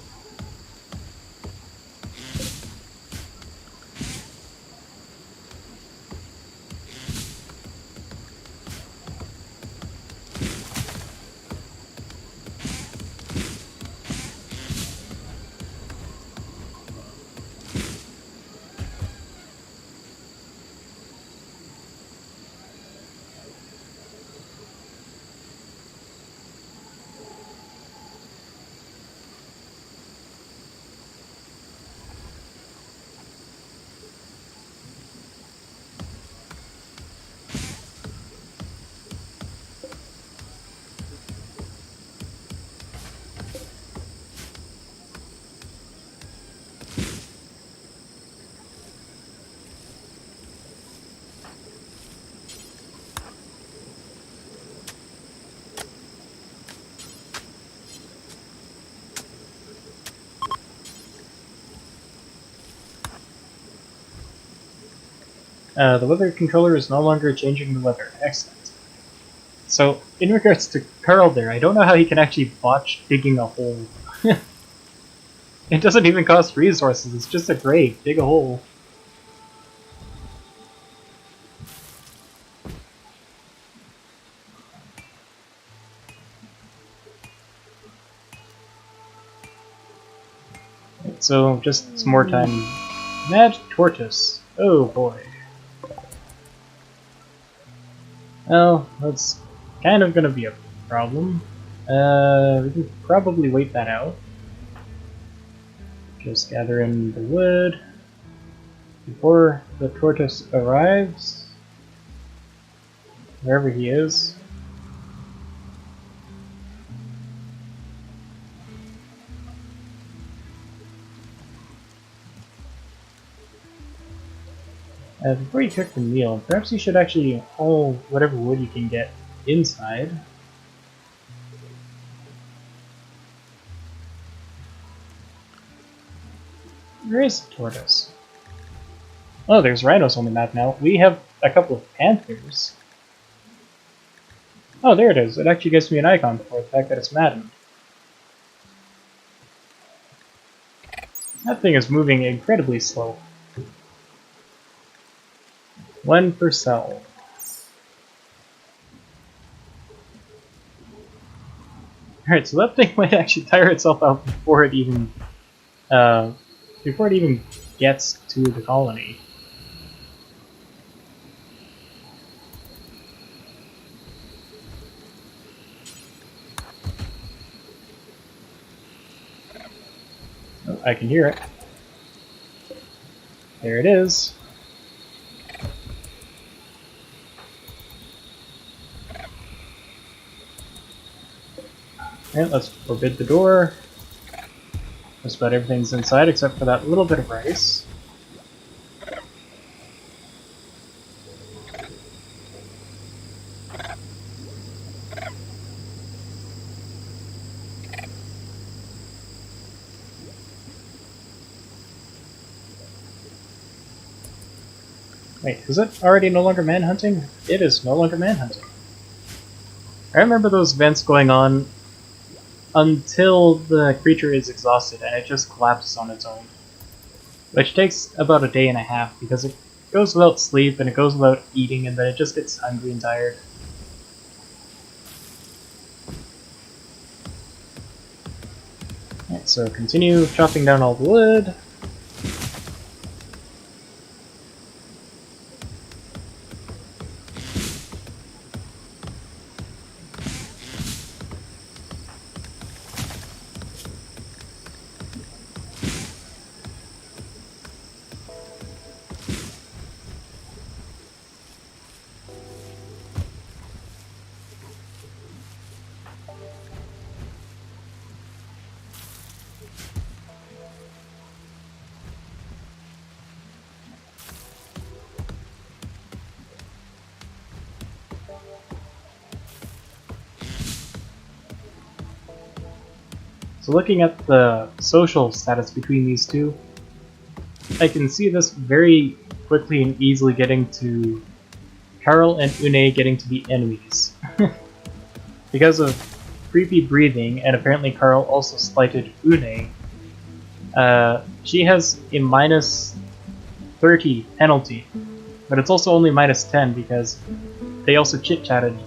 The weather controller is no longer changing the weather. Excellent. So, in regards to Carl there, I don't know how he can actually botch digging a hole. It doesn't even cost resources, it's just a grave. Dig a hole. So, just some more time. Mad Tortoise. Oh boy. Well, that's kind of gonna be a problem. We can probably wait that out. Just gather in the wood before the tortoise arrives, wherever he is. Before you cook the meal, perhaps you should actually haul whatever wood you can get inside. Where is the tortoise? Oh, there's rhinos on the map now. We have a couple of panthers. Oh, there it is. It actually gives me an icon for the fact that it's maddened. That thing is moving incredibly slow. 1 per cell. Alright, so that thing might actually tire itself out before it even gets to the colony. Oh, I can hear it. There it is. Alright, let's forbid the door. Just about everything's inside except for that little bit of rice. Wait, is it already no longer manhunting? It is no longer manhunting. I remember those events going on until the creature is exhausted and it just collapses on its own. Which takes about a day and a half because it goes without sleep and it goes without eating and then it just gets hungry and tired. Alright, so continue chopping down all the wood. So looking at the social status between these two, I can see this very quickly and easily getting to Karl and Une getting to be enemies. Because of creepy breathing, and apparently Karl also slighted Une, she has a minus 30 penalty, but it's also only minus 10 because they also chit-chatted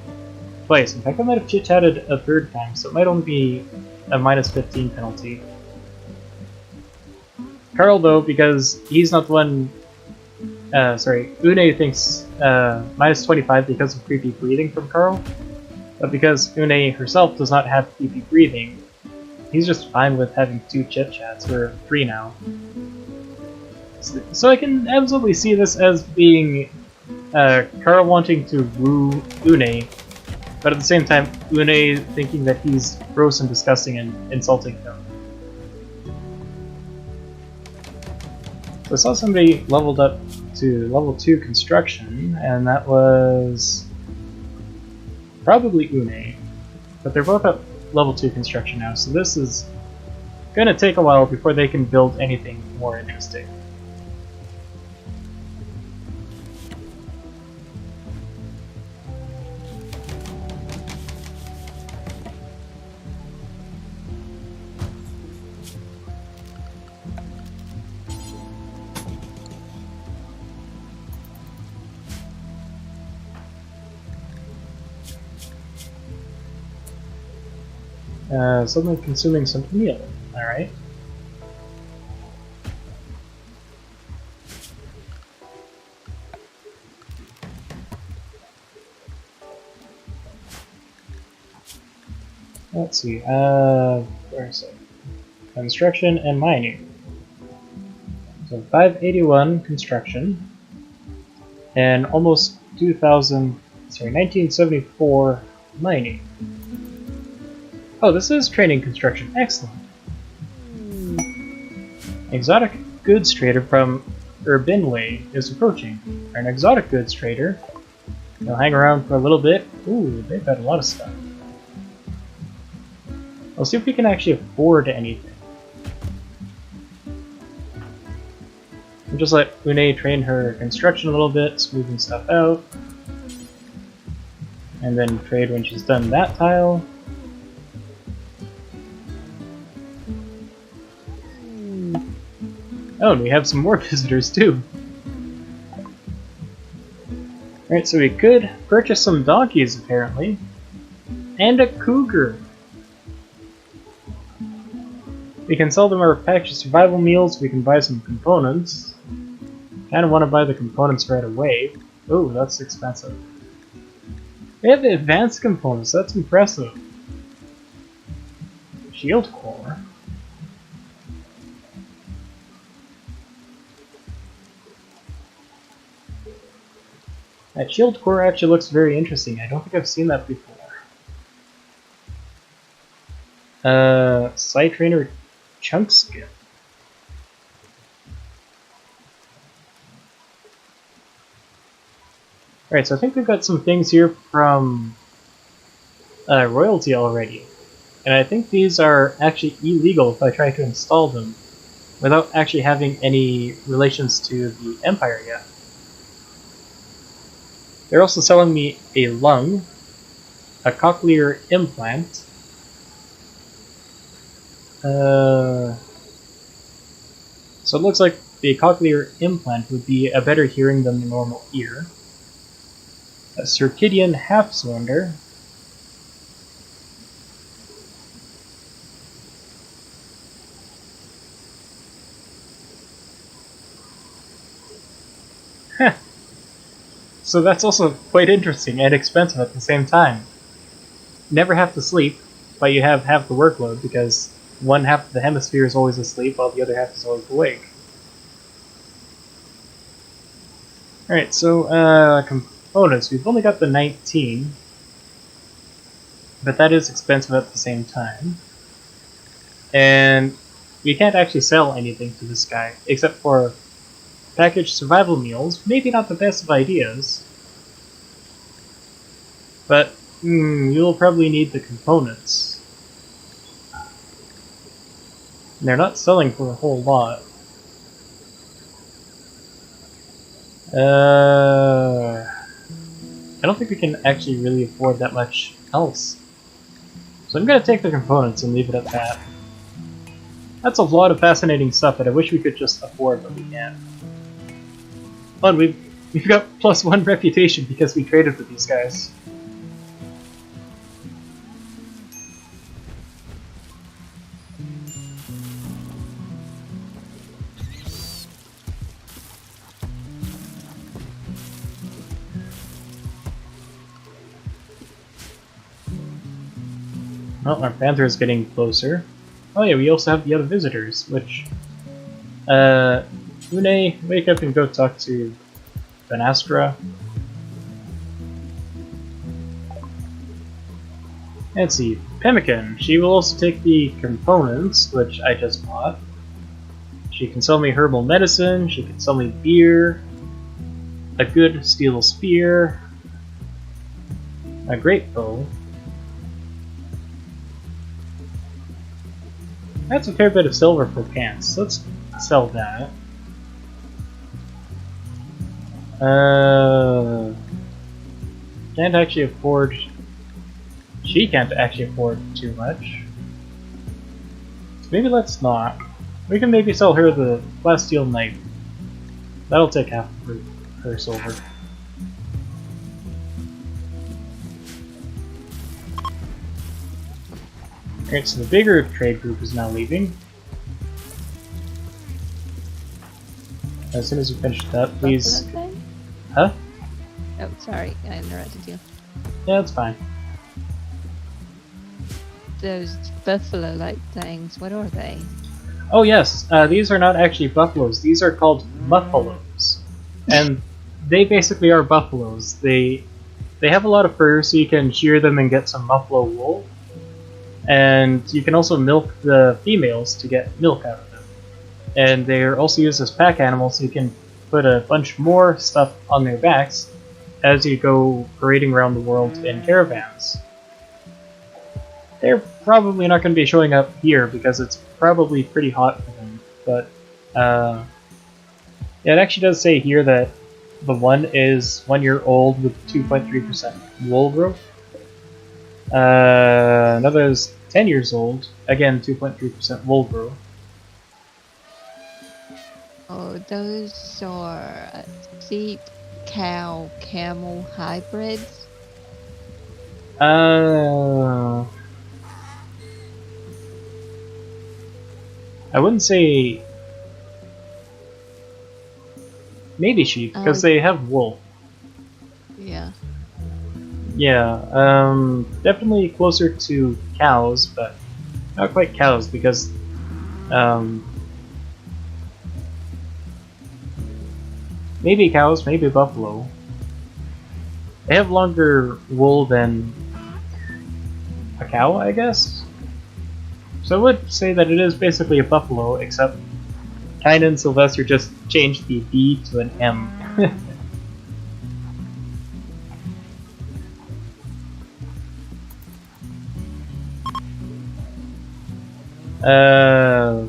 twice. In fact, I might have chit-chatted a third time, so it might only be a minus 15 penalty. Karl, though, because he's not the one... Une thinks minus 25 because of creepy breathing from Karl, but because Une herself does not have creepy breathing, he's just fine with having 2 chit-chats, or 3 now. So I can absolutely see this as being Karl wanting to woo Une, but at the same time, Une thinking that he's gross and disgusting and insulting him. So I saw somebody leveled up to level 2 construction, and that was probably Une, but they're both at level 2 construction now, so this is gonna take a while before they can build anything more interesting. Suddenly consuming some meal. Alright. Let's see, where is it? Construction and mining. So 581 construction, and almost 1974 mining. Oh, this is training construction. Excellent. Exotic goods trader from Urbinway is approaching. An exotic goods trader. They'll hang around for a little bit. Ooh, they've got a lot of stuff. We'll see if we can actually afford anything. We'll just let Une train her construction a little bit, smoothing stuff out. And then trade when she's done that tile. Oh, and we have some more visitors too. Alright, so we could purchase some donkeys apparently. And a cougar. We can sell them our packaged survival meals, we can buy some components. Kinda wanna buy the components right away. Oh, that's expensive. They have the advanced components, that's impressive. Shield core. That shield core actually looks very interesting. I don't think I've seen that before. Side trainer chunk skip. Alright, so I think we've got some things here from royalty already. And I think these are actually illegal if I try to install them without actually having any relations to the Empire yet. They're also selling me a lung, a cochlear implant, so it looks like the cochlear implant would be a better hearing than the normal ear, a circadian half-cylinder, so that's also quite interesting and expensive at the same time. Never have to sleep, but you have half the workload because one half of the hemisphere is always asleep while the other half is always awake. Alright, so components. We've only got the 19, but that is expensive at the same time. And we can't actually sell anything to this guy, except for packaged survival meals. Maybe not the best of ideas, but you'll probably need the components. And they're not selling for a whole lot. I don't think we can actually really afford that much else. So I'm gonna take the components and leave it at that. That's a lot of fascinating stuff that I wish we could just afford, but we can't. Fun, we've got +1 reputation because we traded with these guys. Well, our panther is getting closer. Oh yeah, we also have the other visitors, which... Une, wake up and go talk to Banastra. Let's see, Pemmican. She will also take the components, which I just bought. She can sell me herbal medicine, she can sell me beer, a good steel spear, a great bow. That's a fair bit of silver for pants. Let's sell that. Can't actually afford... She can't actually afford too much. Maybe let's not. We can maybe sell her the glass steel knife. That'll take half of her silver. Alright, so the bigger trade group is now leaving. As soon as we finish that, please... Huh? Oh, sorry, I interrupted you. Yeah, that's fine. Those buffalo-like things, what are they? Oh yes, these are not actually buffaloes, these are called muffalos. And they basically are buffaloes. They have a lot of fur, so you can shear them and get some muffalo wool. And you can also milk the females to get milk out of them. And they're also used as pack animals, so you can put a bunch more stuff on their backs as you go parading around the world in caravans. They're probably not going to be showing up here because it's probably pretty hot for them, but yeah, it actually does say here that the one is 1 year old with 2.3% wool growth. Another is 10 years old, again 2.3% wool growth. Oh, those are sheep, cow, camel hybrids. I wouldn't say maybe sheep because they have wool. Yeah. Yeah, definitely closer to cows, but not quite cows because maybe cows, maybe buffalo. They have longer wool than a cow, I guess. So I would say that it is basically a buffalo, except Kaina and Sylvester just changed the D to an M.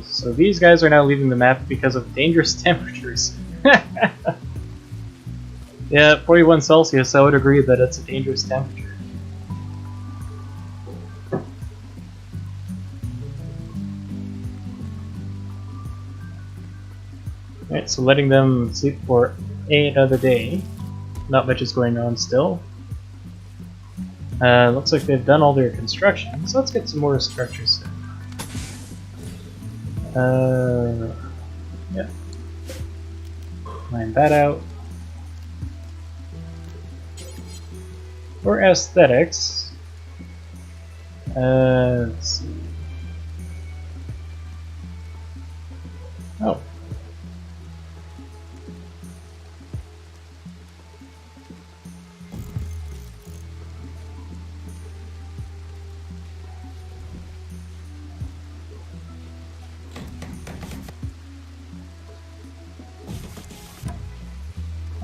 So these guys are now leaving the map because of dangerous temperatures. Yeah, 41 Celsius, I would agree that it's a dangerous temperature. Alright, so letting them sleep for another day. Not much is going on still. Looks like they've done all their construction, so let's get some more structures in. Yeah. Line that out. For aesthetics, let's see. Oh.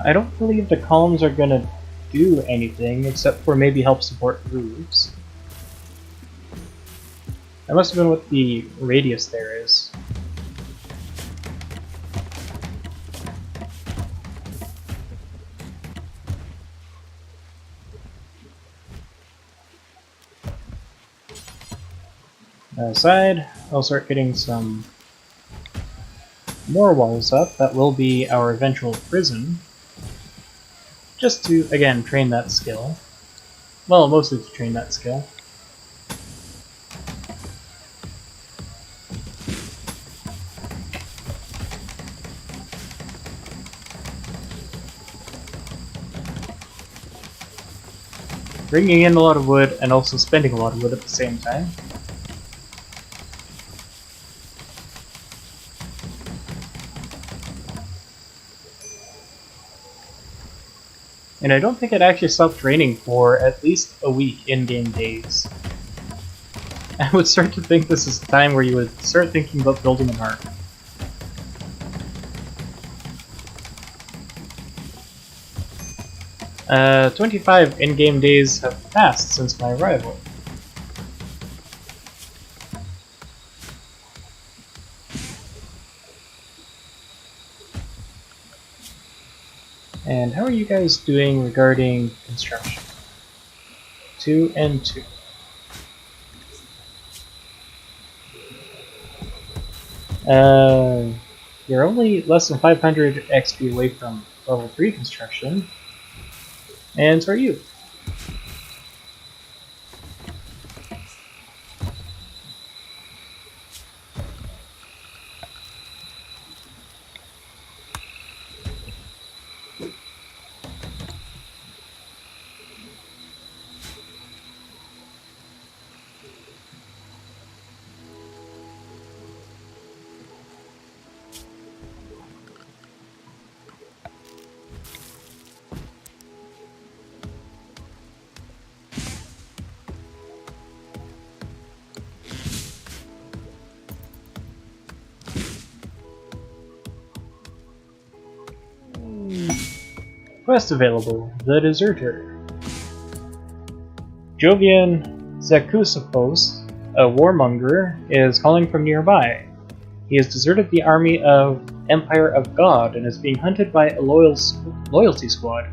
I don't believe the columns are gonna do anything except for maybe help support roofs. That must have been what the radius there is. Aside, I'll start getting some more walls up. That will be our eventual prison. Just to, again, train that skill. Well, mostly to train that skill. Bringing in a lot of wood and also spending a lot of wood at the same time. And I don't think it actually stopped raining for at least a week in-game days. I would start to think this is the time where you would start thinking about building an ark. Uh, 25 in-game days have passed since my arrival. And how are you guys doing regarding construction? 2 and 2. You're only less than 500 XP away from level 3 construction. And so are you. Quest available, The Deserter. Jovian Zakusopos, a warmonger, is calling from nearby. He has deserted the army of Empire of God and is being hunted by a loyalty squad.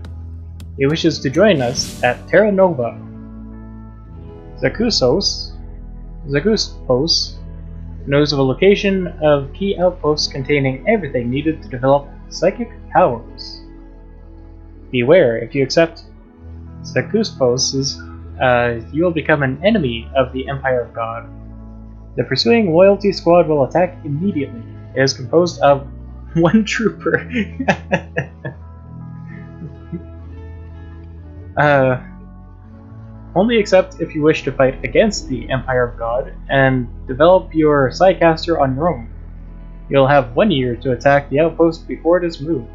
He wishes to join us at Terra Nova. Zakuspos knows of a location of key outposts containing everything needed to develop psychic powers. Beware, if you accept Zakuspos, you will become an enemy of the Empire of God. The pursuing loyalty squad will attack immediately. It is composed of one trooper. Only accept if you wish to fight against the Empire of God and develop your Psycaster on your own. You'll have 1 year to attack the outpost before it is moved.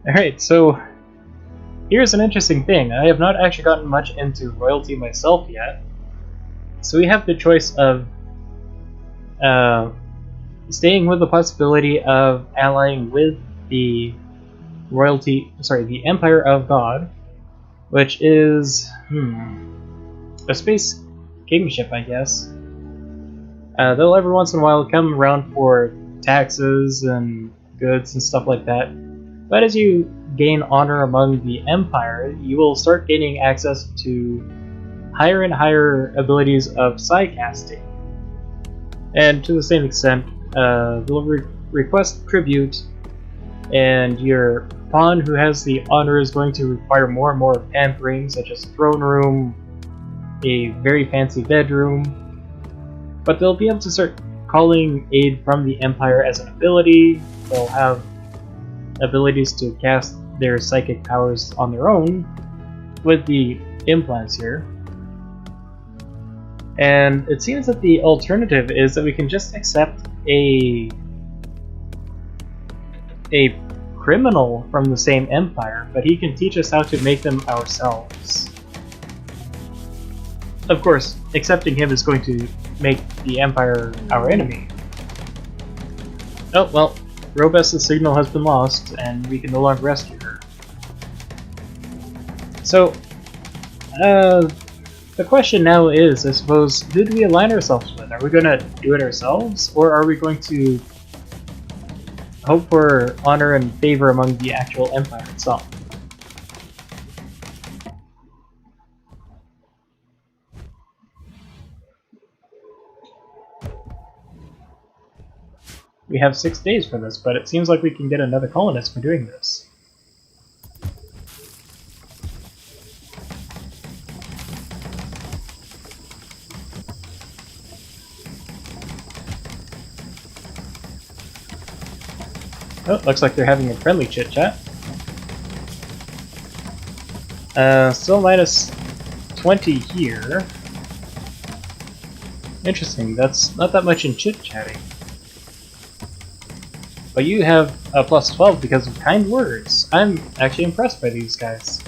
Alright, so here's an interesting thing. I have not actually gotten much into royalty myself yet. So we have the choice of staying with the possibility of allying with the the Empire of God, which is a space kingship, I guess. They'll every once in a while come around for taxes and goods and stuff like that. But as you gain honor among the Empire, you will start gaining access to higher and higher abilities of Psycasting. And to the same extent, they'll request tribute, and your pawn who has the honor is going to require more and more pampering, such as a throne room, a very fancy bedroom. But they'll be able to start calling aid from the Empire as an ability. They'll have abilities to cast their psychic powers on their own with the implants here. And it seems that the alternative is that we can just accept a criminal from the same empire, but he can teach us how to make them ourselves. Of course, accepting him is going to make the Empire our enemy. Oh, well, Robust's signal has been lost, and we can no longer rescue her. So, the question now is, I suppose, who do we align ourselves with? Are we going to do it ourselves, or are we going to hope for honor and favor among the actual empire itself? We have 6 days for this, but it seems like we can get another colonist for doing this. Oh, looks like they're having a friendly chit-chat. Still minus 20 here. Interesting, that's not that much in chit-chatting. But you have a plus 12 because of kind words. I'm actually impressed by these guys.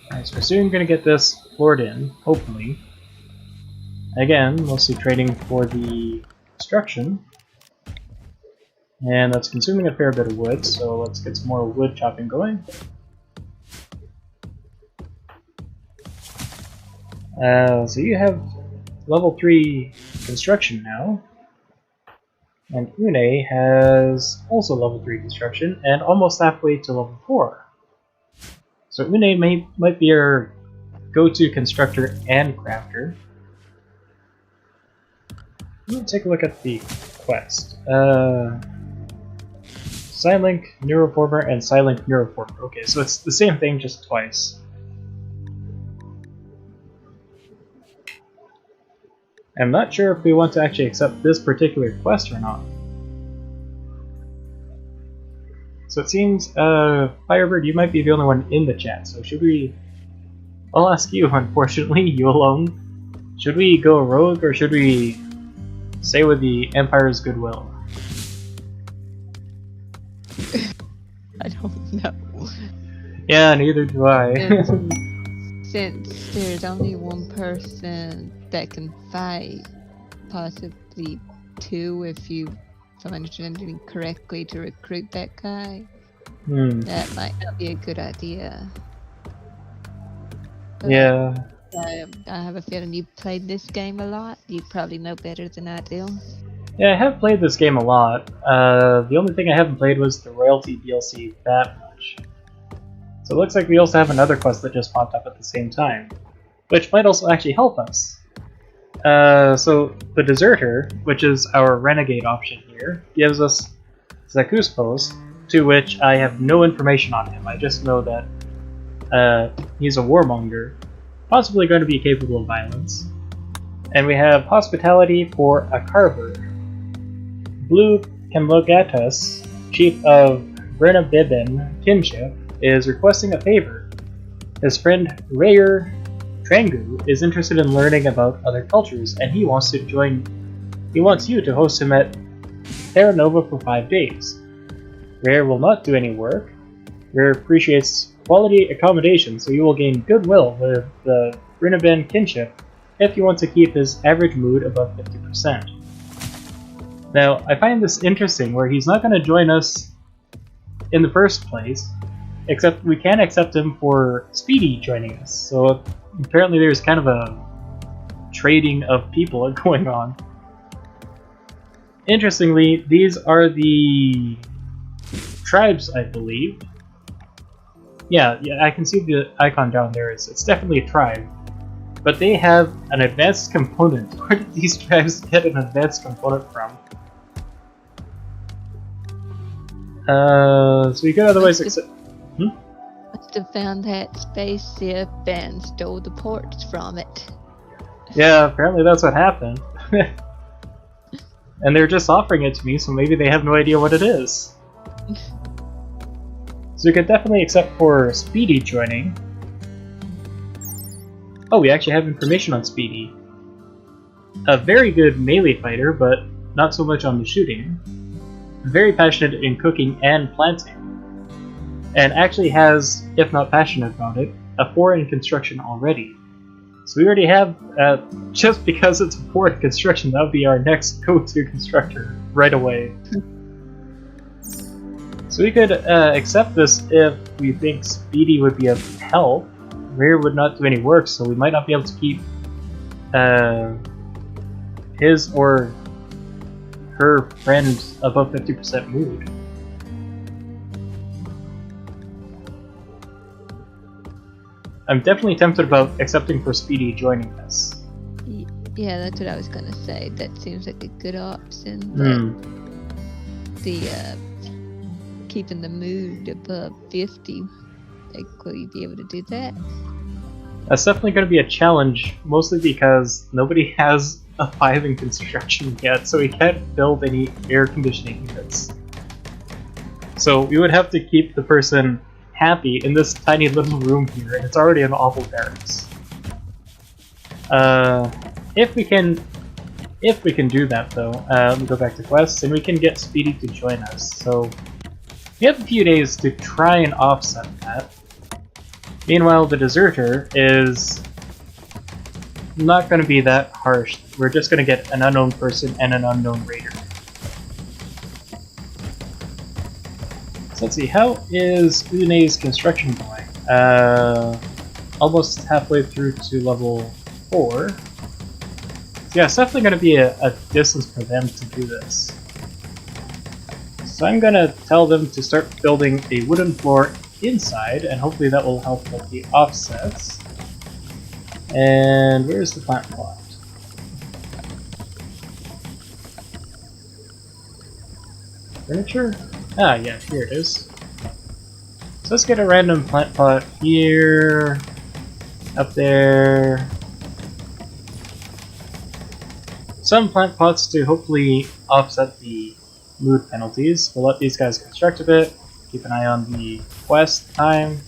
Alright, so we're soon going to get this floored in, hopefully. Again, mostly trading for the construction. And that's consuming a fair bit of wood, so let's get some more wood chopping going. So you have level 3 construction now. And Une has also level 3 construction, and almost halfway to level 4. So Une might be our go-to constructor and crafter. Let me take a look at the quest. Silink Neuroformer and Silink Neuroformer. Okay, so it's the same thing, just twice. I'm not sure if we want to actually accept this particular quest or not. So it seems, Firebird, you might be the only one in the chat, so should we... I'll ask you, unfortunately, you alone. Should we go rogue, or should we stay with the Empire's goodwill? I don't know. Yeah, neither do I. Since there's only one person that can fight, possibly two if I'm understanding correctly, to recruit that guy, that might not be a good idea. But yeah. I have a feeling you've played this game a lot. You probably know better than I do. Yeah, I have played this game a lot. The only thing I haven't played was the Royalty DLC that much. So it looks like we also have another quest that just popped up at the same time, which might also actually help us. So the Deserter, which is our renegade option here, gives us Zaku's post, to which I have no information on him. I just know that he's a warmonger, possibly going to be capable of violence. And we have Hospitality for a Carver. Blue Kemlogatus, chief of Brenabibin Kinship, is requesting a favor. His friend Rayer Trangu is interested in learning about other cultures, and he wants you to host him at Terra Nova for 5 days. Rayer will not do any work. Rayer appreciates quality accommodation, so you will gain goodwill with the Brenabibin Kinship if you want to keep his average mood above 50%. Now, I find this interesting, where he's not going to join us in the first place, except we can accept him for Speedy joining us. So apparently there's kind of a trading of people going on. Interestingly, these are the tribes, I believe. Yeah, I can see the icon down there. It's definitely a tribe. But they have an advanced component. Where did these tribes get an advanced component from? So you could otherwise accept... Must have found that spaceship and stole the parts from it. Yeah, apparently that's what happened. And they're just offering it to me, so maybe they have no idea what it is. So you could definitely accept for Speedy joining. Oh, we actually have information on Speedy. A very good melee fighter, but not so much on the shooting. Very passionate in cooking and planting. And actually has, if not passionate about it, a 4 in construction already. So we already have, just because it's a 4 in construction, that would be our next go-to constructor right away. So we could accept this if we think Speedy would be of help. Rear would not do any work, so we might not be able to keep his or her friend above 50% mood. I'm definitely tempted about accepting for Speedy joining this. Yeah, that's what I was gonna say. That seems like a good option. The keeping the mood above 50, like, will you be able to do that? That's definitely going to be a challenge, mostly because nobody has a 5 in construction yet, so we can't build any air conditioning units. So we would have to keep the person happy in this tiny little room here, and it's already an awful barracks. If we can do that though, let me go back to quests, and we can get Speedy to join us. So we have a few days to try and offset that. Meanwhile, the deserter is not going to be that harsh. We're just going to get an unknown person and an unknown raider. So let's see, how is Une's construction going? Almost halfway through to level 4. So yeah, it's definitely going to be a distance for them to do this. So I'm going to tell them to start building a wooden floor inside, and hopefully that will help with the offsets. And where's the plant plot? Furniture? Ah, yeah, here it is. So let's get a random plant plot here, up there. Some plant pots to hopefully offset the mood penalties. We'll let these guys construct a bit. Keep an eye on the quest time.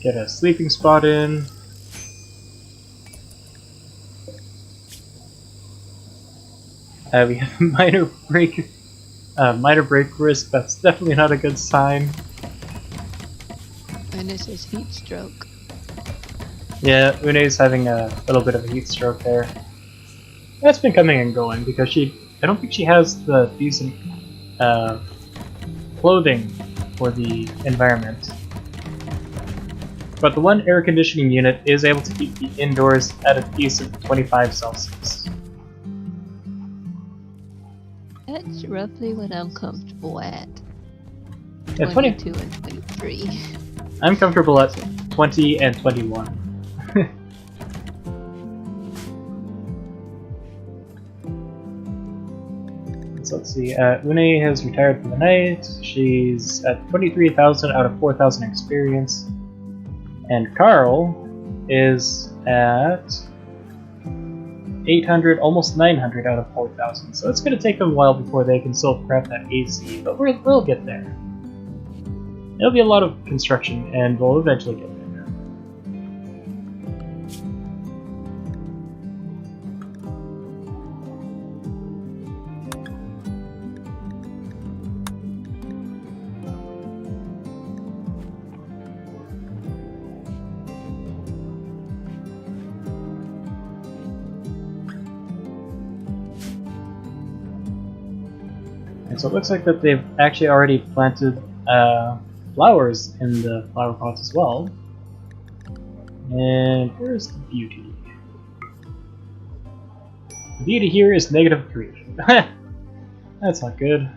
Get a sleeping spot in. We have a minor break risk. That's definitely not a good sign. And this is heat stroke. Yeah, Une's having a little bit of a heat stroke there. That's been coming and going because I don't think she has the decent clothing for the environment. But the one air conditioning unit is able to keep the indoors at a decent 25 Celsius. That's roughly what I'm comfortable at. Yeah, 22 and 23. I'm comfortable at 20 and 21. So let's see, Une has retired for the night. She's at 23,000 out of 4,000 experience. And Carl is at 800, almost 900 out of 4,000. So it's going to take them a while before they can still craft that AC, but we'll get there. It'll be a lot of construction, and we'll eventually get there. And so it looks like that they've actually already planted flowers in the flower pots as well. And where's the beauty? The beauty here is -3. That's not good.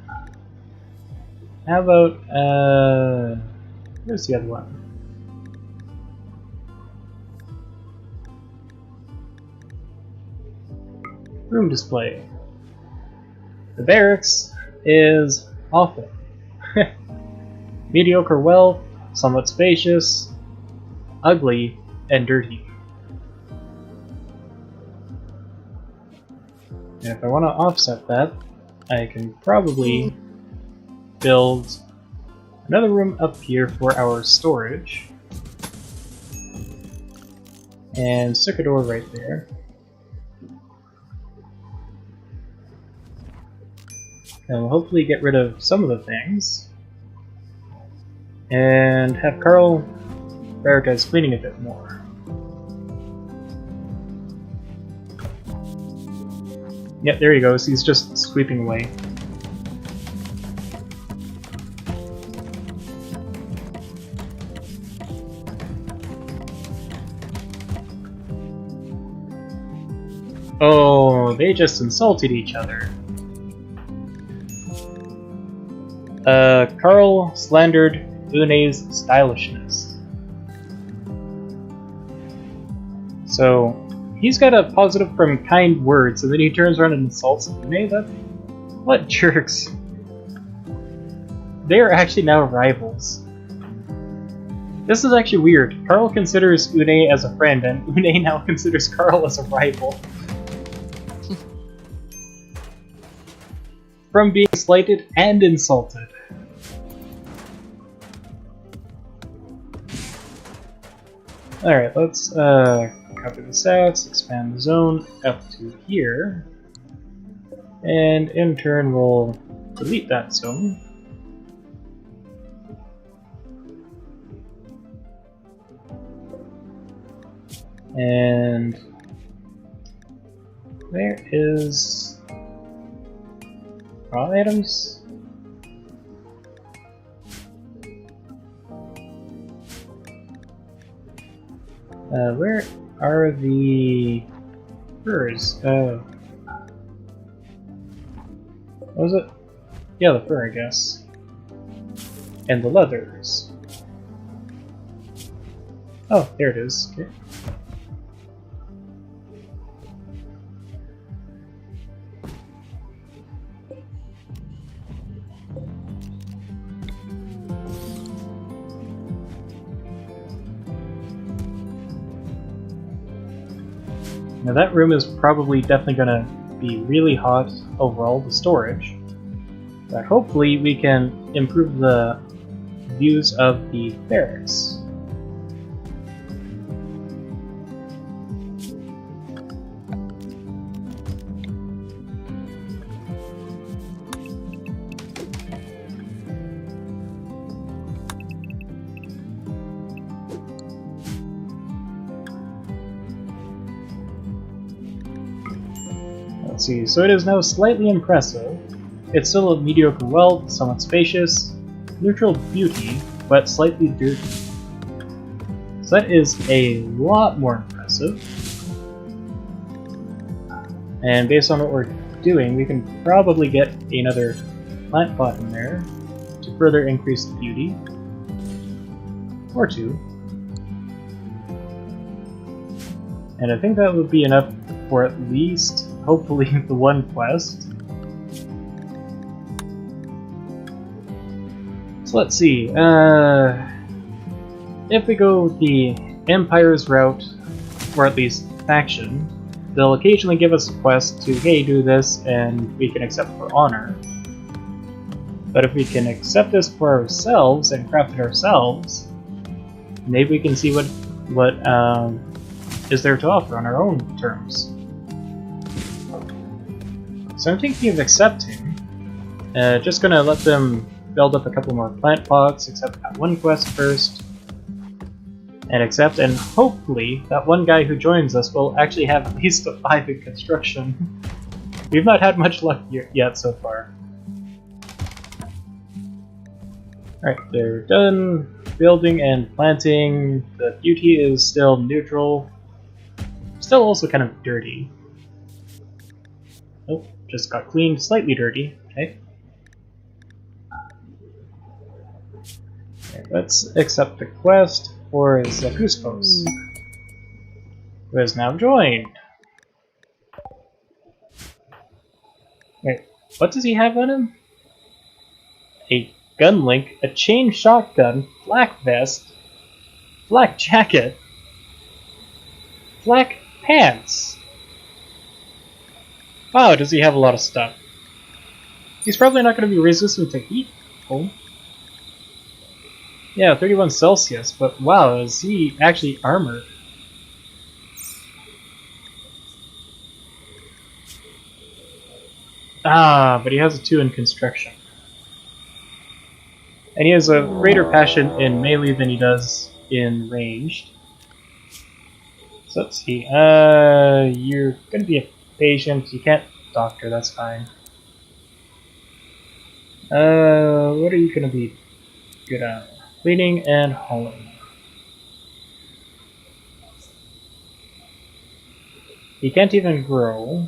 How about, where's the other one? Room display. The barracks is awful. Mediocre wealth, somewhat spacious, ugly, and dirty. And if I want to offset that, I can probably build another room up here for our storage. And stick a door right there. And we'll hopefully get rid of some of the things. And have Carl prioritize cleaning a bit more. Yep, there he goes. He's just sweeping away. Oh, they just insulted each other. Carl slandered Une's stylishness. So, he's got a positive from kind words, and then he turns around and insults Une. What jerks. They are actually now rivals. This is actually weird. Carl considers Une as a friend, and Une now considers Carl as a rival. From being slighted and insulted. Alright, let's copy this out, expand the zone up to here, and in turn we'll delete that zone. And there is raw items. Where are the furs? What was it? Yeah, the fur, I guess. And the leathers. Oh, there it is. Okay. Now that room is probably definitely going to be really hot overall, the storage. But hopefully we can improve the views of the barracks. Let's see, so it is now slightly impressive. It's still a mediocre wealth, somewhat spacious, neutral beauty, but slightly dirty. So that is a lot more impressive. And based on what we're doing, we can probably get another plant pot in there to further increase the beauty. Or two. And I think that would be enough for at least, hopefully, the one quest. So let's see, if we go the Empire's route, or at least faction, they'll occasionally give us a quest to, hey, do this, and we can accept for honor. But if we can accept this for ourselves and craft it ourselves, maybe we can see what is there to offer on our own terms. So I'm thinking of accepting. Just gonna let them build up a couple more plant pots, accept that one quest first, and accept, and hopefully that one guy who joins us will actually have at least a 5 in construction. We've not had much luck yet so far. Alright, they're done building and planting. The beauty is still neutral. Still also kind of dirty. Nope, just got cleaned, slightly dirty. Okay. Okay, let's accept the quest for Zakuspos, who has now joined. Wait, what does he have on him? A gun link, a chain shotgun, black vest, black jacket, black pants. Wow, does he have a lot of stuff. He's probably not going to be resistant to heat. Oh. Yeah, 31 Celsius, but wow, is he actually armored? Ah, but he has a 2 in construction. And he has a greater passion in melee than he does in ranged. So let's see. You're going to be a patient. You can't doctor, that's fine. What are you going to be good at? Cleaning and hauling. He can't even grow.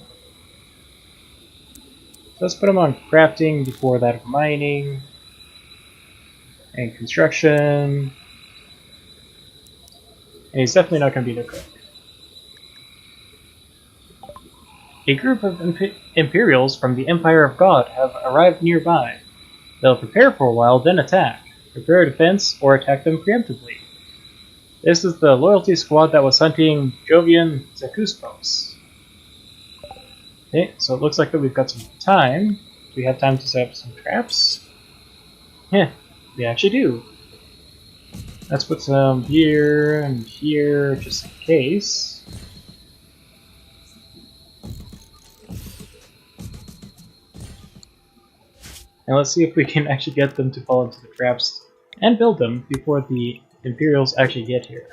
So let's put him on crafting before that of mining. And construction. And he's definitely not going to be the cook. A group of Imperials from the Empire of God have arrived nearby. They'll prepare for a while, then attack. Prepare a defense, or attack them preemptively. This is the loyalty squad that was hunting Jovian Zakuspos. Okay, so it looks like that we've got some time. Do we have time to set up some traps? Yeah, we actually do. Let's put some here and here, just in case. And let's see if we can actually get them to fall into the traps and build them before the Imperials actually get here.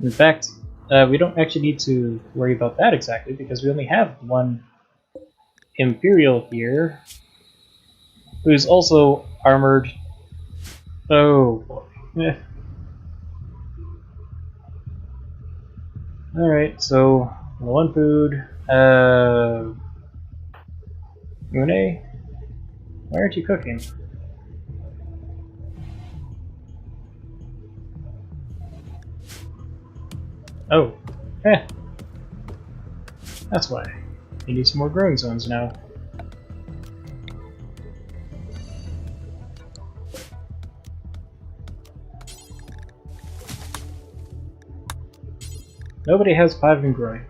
In fact, we don't actually need to worry about that exactly because we only have one Imperial here who's also armored. Oh boy. Alright, so one food. Mune? Why aren't you cooking? Oh. Eh. That's why. You need some more growing zones now. Nobody has 5 in growing.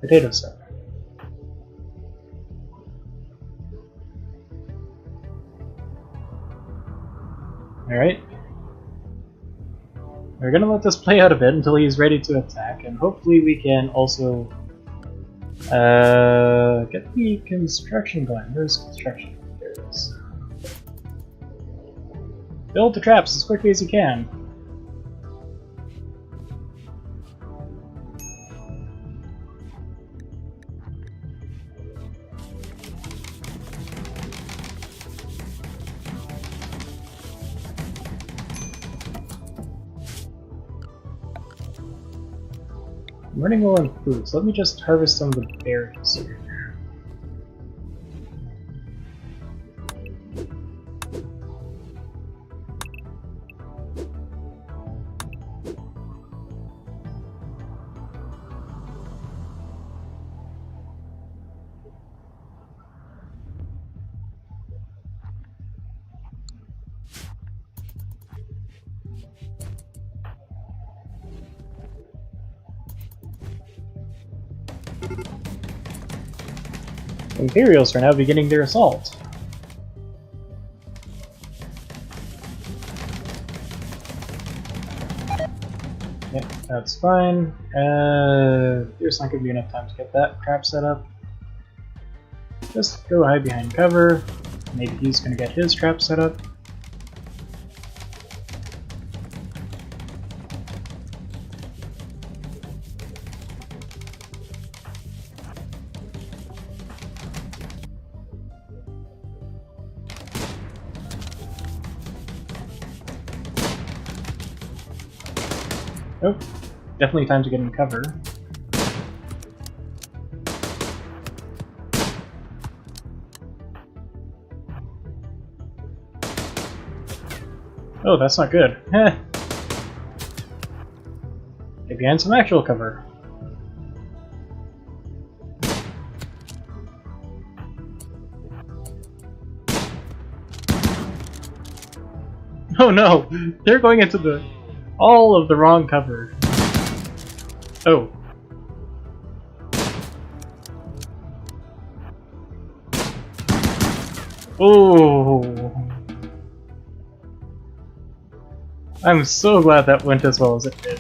Potato stuff. Alright. We're gonna let this play out a bit until he's ready to attack, and hopefully we can also get the construction going. Where's construction? There it is. Build the traps as quickly as you can. I'm running low on food, so let me just harvest some of the berries here. Imperials are now beginning their assault. Yeah, that's fine. There's not going to be enough time to get that trap set up. Just go hide behind cover. Maybe he's going to get his trap set up. Oh, definitely time to get in cover. Oh, that's not good. Heh. Get behind some actual cover. Oh no! They're going into all of the wrong cover. Oh. Oh. I'm so glad that went as well as it did.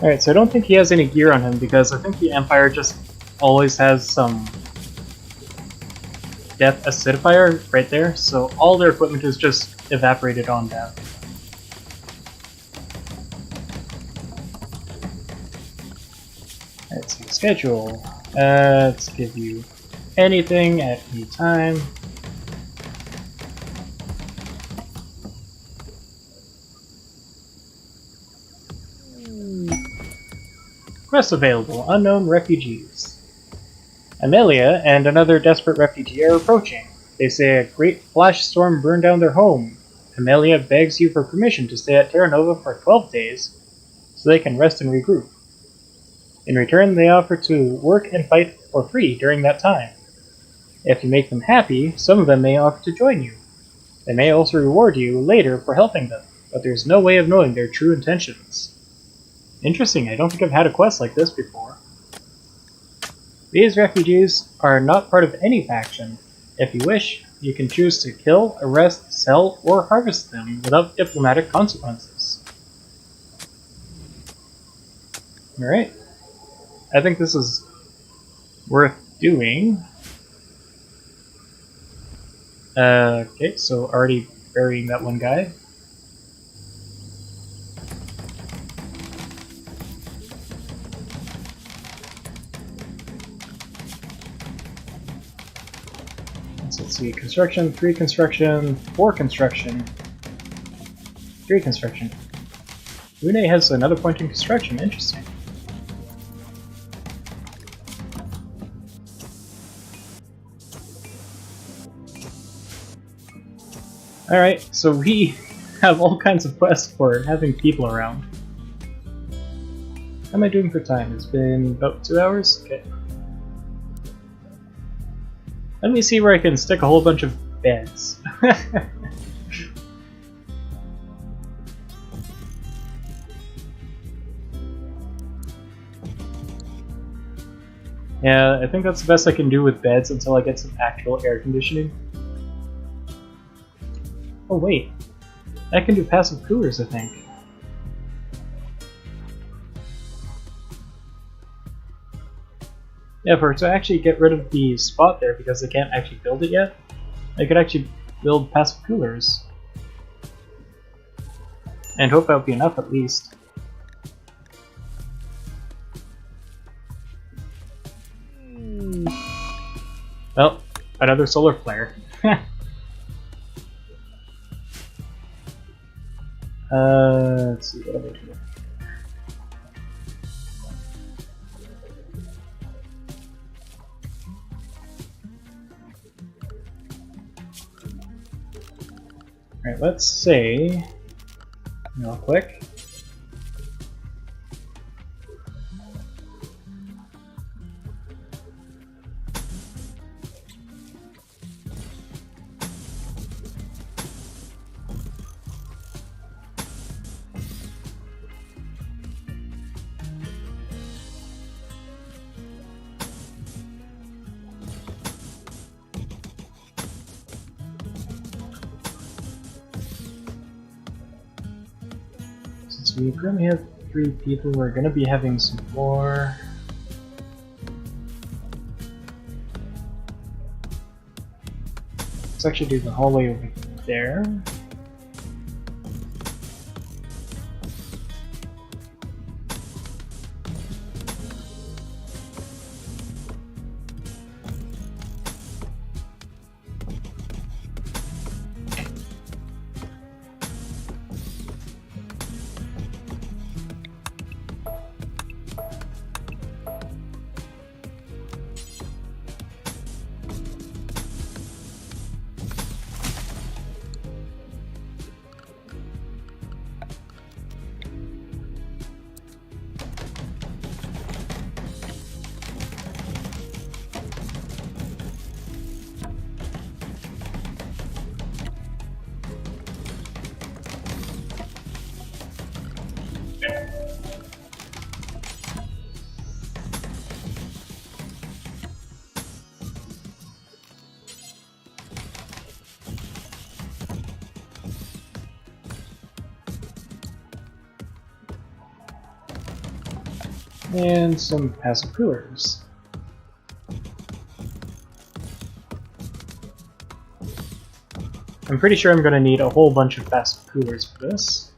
Alright, so I don't think he has any gear on him because I think the Empire just always has some death acidifier right there, so all their equipment is just evaporated on down. Alright, so schedule. Let's give you anything at any time. Quest available, unknown refugees. Amelia and another desperate refugee are approaching. They say a great flash storm burned down their home. Amelia begs you for permission to stay at Terra Nova for 12 days so they can rest and regroup. In return, they offer to work and fight for free during that time. If you make them happy, some of them may offer to join you. They may also reward you later for helping them, but there's no way of knowing their true intentions. Interesting, I don't think I've had a quest like this before. These refugees are not part of any faction. If you wish, you can choose to kill, arrest, sell, or harvest them without diplomatic consequences. Alright. I think this is worth doing. Okay, so already burying that one guy. Let's see, construction, 3 construction, 4 construction, 3 construction. Lune has another point in construction, interesting. Alright, so we have all kinds of quests for having people around. How am I doing for time? It's been about 2 hours? Okay. Let me see where I can stick a whole bunch of beds. Yeah, I think that's the best I can do with beds until I get some actual air conditioning. Oh wait, I can do passive coolers, I think. Yeah, for to actually get rid of the spot there because they can't actually build it yet, I could actually build passive coolers. And hope that would be enough at least. Well, another solar flare. Let's see, what am I doing? Alright, let's say, real quick. Since we currently have 3 people, we're going to be having some more. Let's actually do the hallway over there. And some passive coolers. I'm pretty sure I'm going to need a whole bunch of passive coolers for this.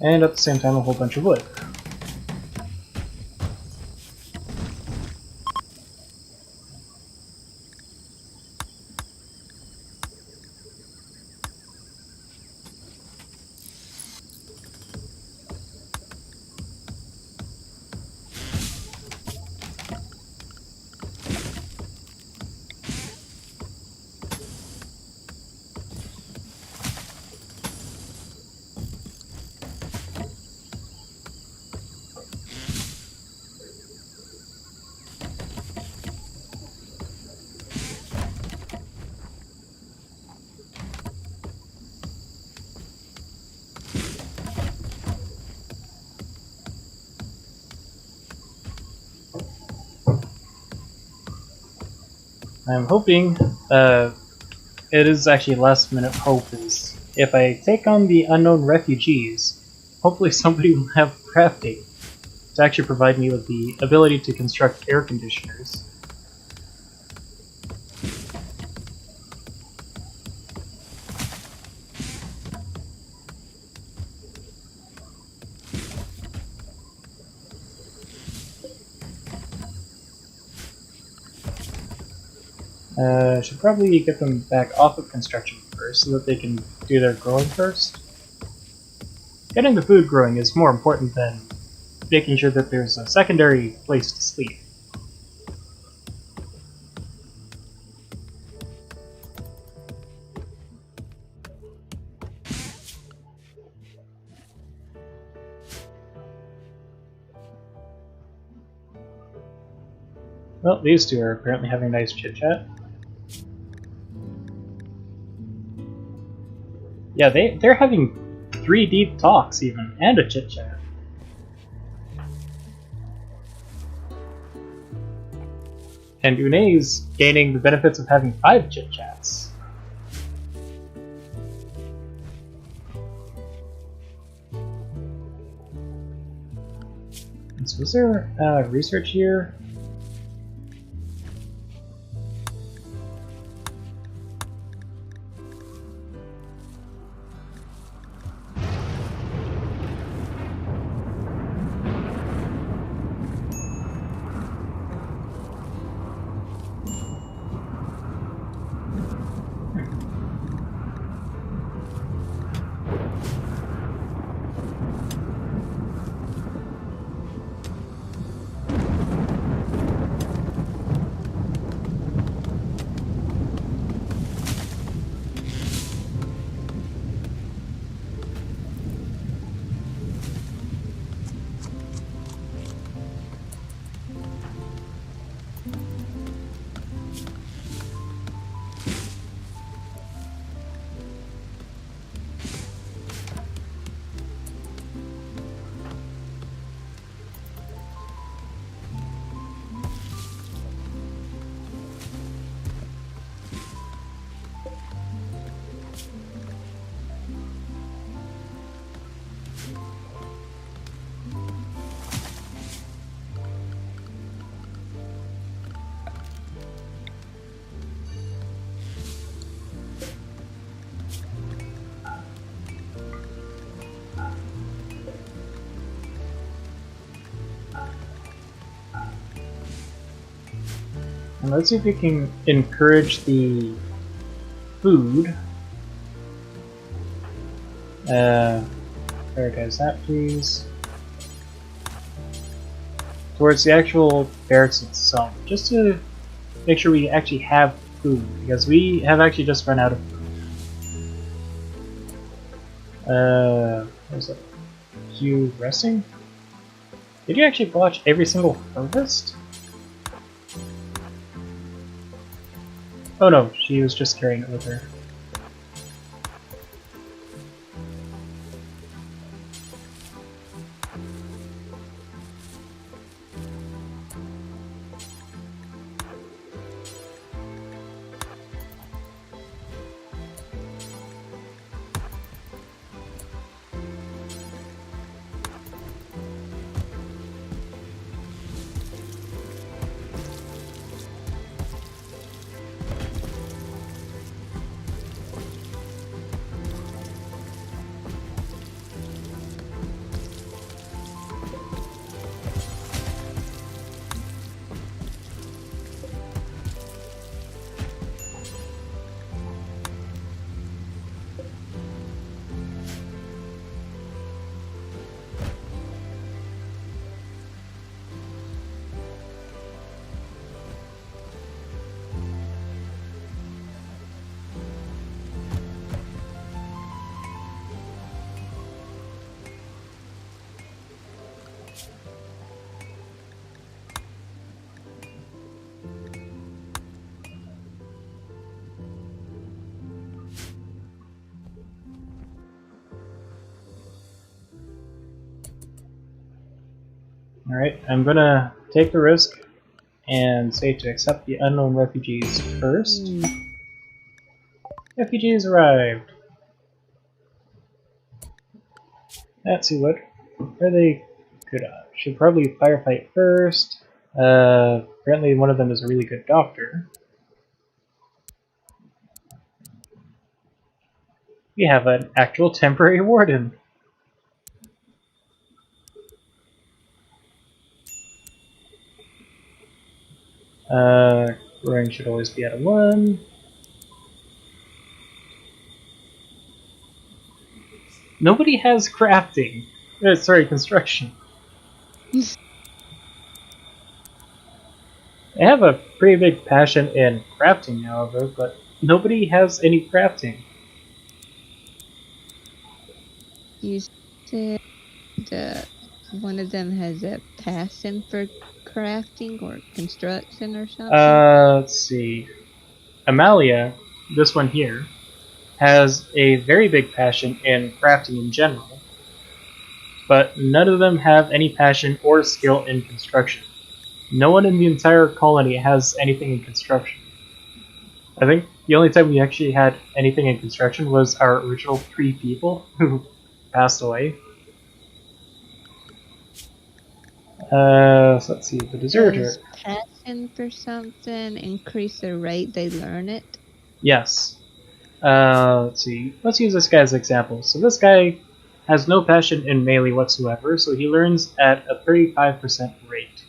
And at the same time a whole bunch of wood. I'm hoping, it is actually last minute hope is, if I take on the unknown refugees, hopefully somebody will have crafting to actually provide me with the ability to construct air conditioners. Should probably get them back off of construction first so that they can do their growing first. Getting the food growing is more important than making sure that there's a secondary place to sleep. Well, these two are apparently having a nice chit-chat. Yeah, they're having 3 deep talks even, and a chit-chat. And Une's gaining the benefits of having 5 chit-chats. And so was there research here? And let's see if we can encourage the food. Prioritize that, please. Towards the actual barracks itself, just to make sure we actually have food, because we have actually just run out of food. What is that? You resting? Did you actually watch every single harvest? Oh no, she was just carrying it with her. Alright, I'm gonna take the risk and say to accept the unknown refugees first. Refugees arrived. Let's see what are they good at. Should probably firefight first. Apparently one of them is a really good doctor. We have an actual temporary warden. Growing should always be at a 1. Nobody has crafting. Sorry, construction. I have a pretty big passion in crafting, however, but nobody has any crafting. You said one of them has a passion for crafting or construction or something? Let's see. Amalia, this one here, has a very big passion in crafting in general, but none of them have any passion or skill in construction. No one in the entire colony has anything in construction. I think the only time we actually had anything in construction was our original 3 people who passed away. So let's see, the deserter. Does passion for something increase the rate they learn it? Yes. Let's see. Let's use this guy as an example. So this guy has no passion in melee whatsoever, so he learns at a 35% rate.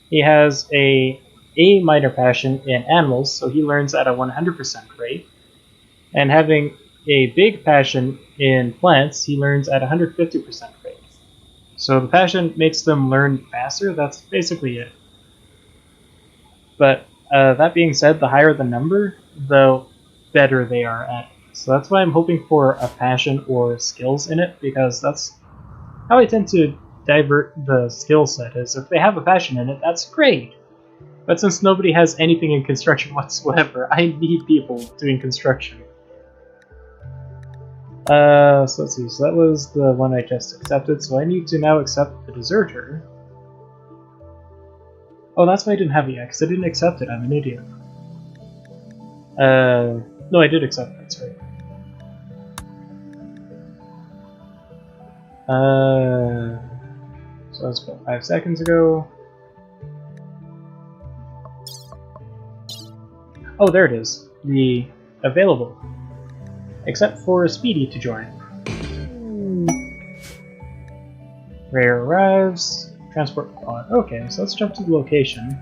He has a minor passion in animals, so he learns at a 100% rate. And having a big passion in plants, he learns at 150% rate. So the passion makes them learn faster, that's basically it. But that being said, the higher the number, the better they are at it. So that's why I'm hoping for a passion or skills in it, because that's how I tend to divert the skill set, is if they have a passion in it, that's great. But since nobody has anything in construction whatsoever, I need people doing construction. So let's see, so that was the one I just accepted, so I need to now accept the deserter. Oh, that's why I didn't have it yet, because I didn't accept it, I'm an idiot. No, I did accept it, that's right. So that was about 5 seconds ago. Oh, there it is. The available. Except for Speedy to join. Rare arrives. Transport pod. Okay, so let's jump to the location.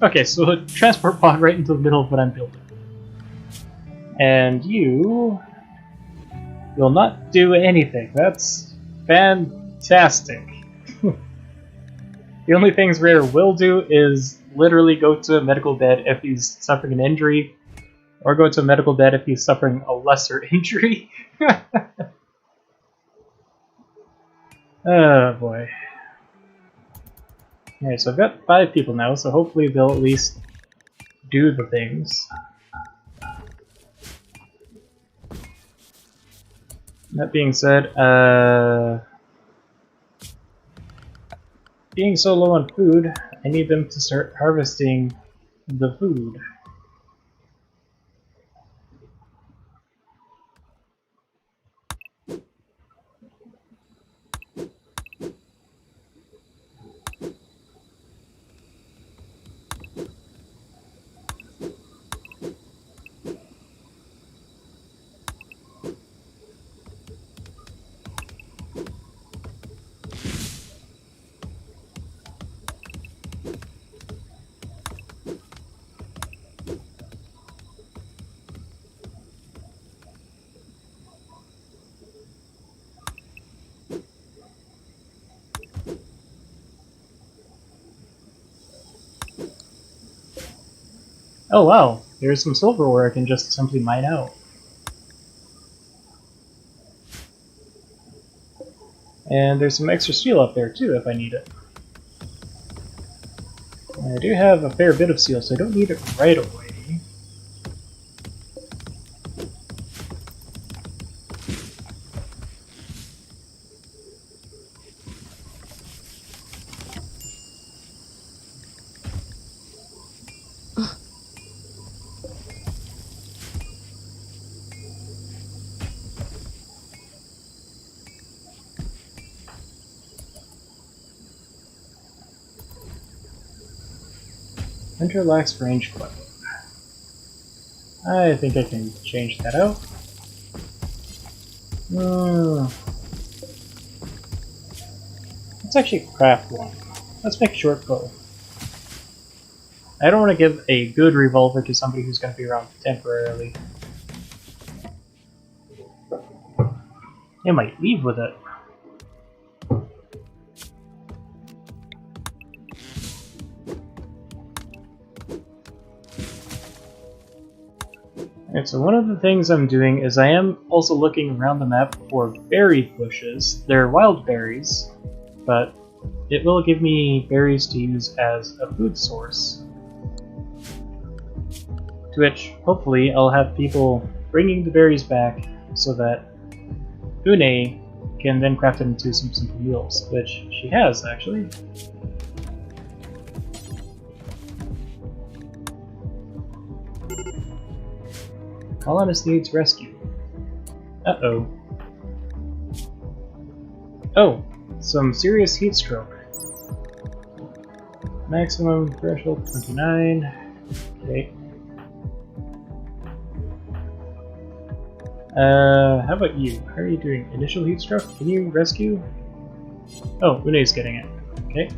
Okay, so a transport pod right into the middle of what I'm building. And you will not do anything. That's fantastic. The only things Rare will do is literally go to a medical bed if he's suffering an injury, or go to a medical bed if he's suffering a lesser injury. Oh boy. Alright, so I've got 5 people now, so hopefully they'll at least do the things. That being said, being so low on food, I need them to start harvesting the food. Oh wow, there's some silver ore I can just simply mine out. And there's some extra steel up there too if I need it. I do have a fair bit of steel, so I don't need it right away. Hunter lacks range weapon. I think I can change that out. Let's actually craft one. Let's make a short bow. I don't want to give a good revolver to somebody who's going to be around temporarily. They might leave with it. Alright, so one of the things I'm doing is I am also looking around the map for berry bushes. They're wild berries, but it will give me berries to use as a food source. To which, hopefully, I'll have people bringing the berries back so that Une can then craft it into some simple meals, which she has, actually. Colonist needs rescue. Uh-oh. Oh, some serious heat stroke. Maximum threshold 29. Okay. How about you? How are you doing? Initial heat stroke? Can you rescue? Oh, Une's getting it. Okay.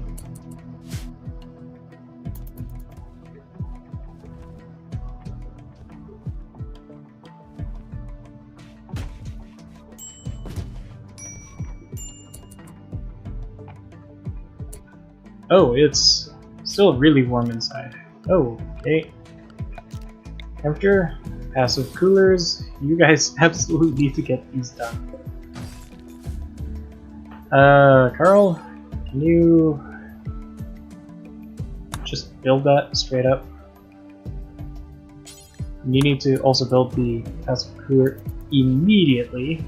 Oh, it's still really warm inside. Oh, okay. Temperature, passive coolers. You guys absolutely need to get these done. Carl, can you just build that straight up? You need to also build the passive cooler immediately.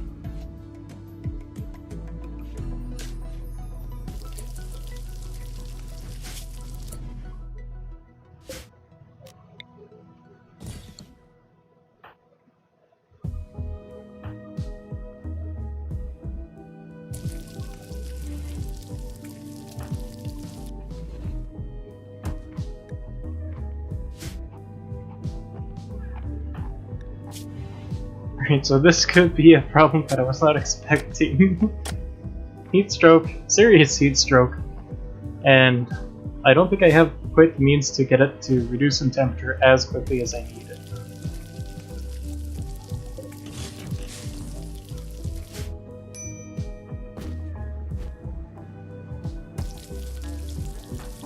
Right, so this could be a problem that I was not expecting. Heat stroke, serious heat stroke, and I don't think I have quite the means to get it to reduce in temperature as quickly as I need it.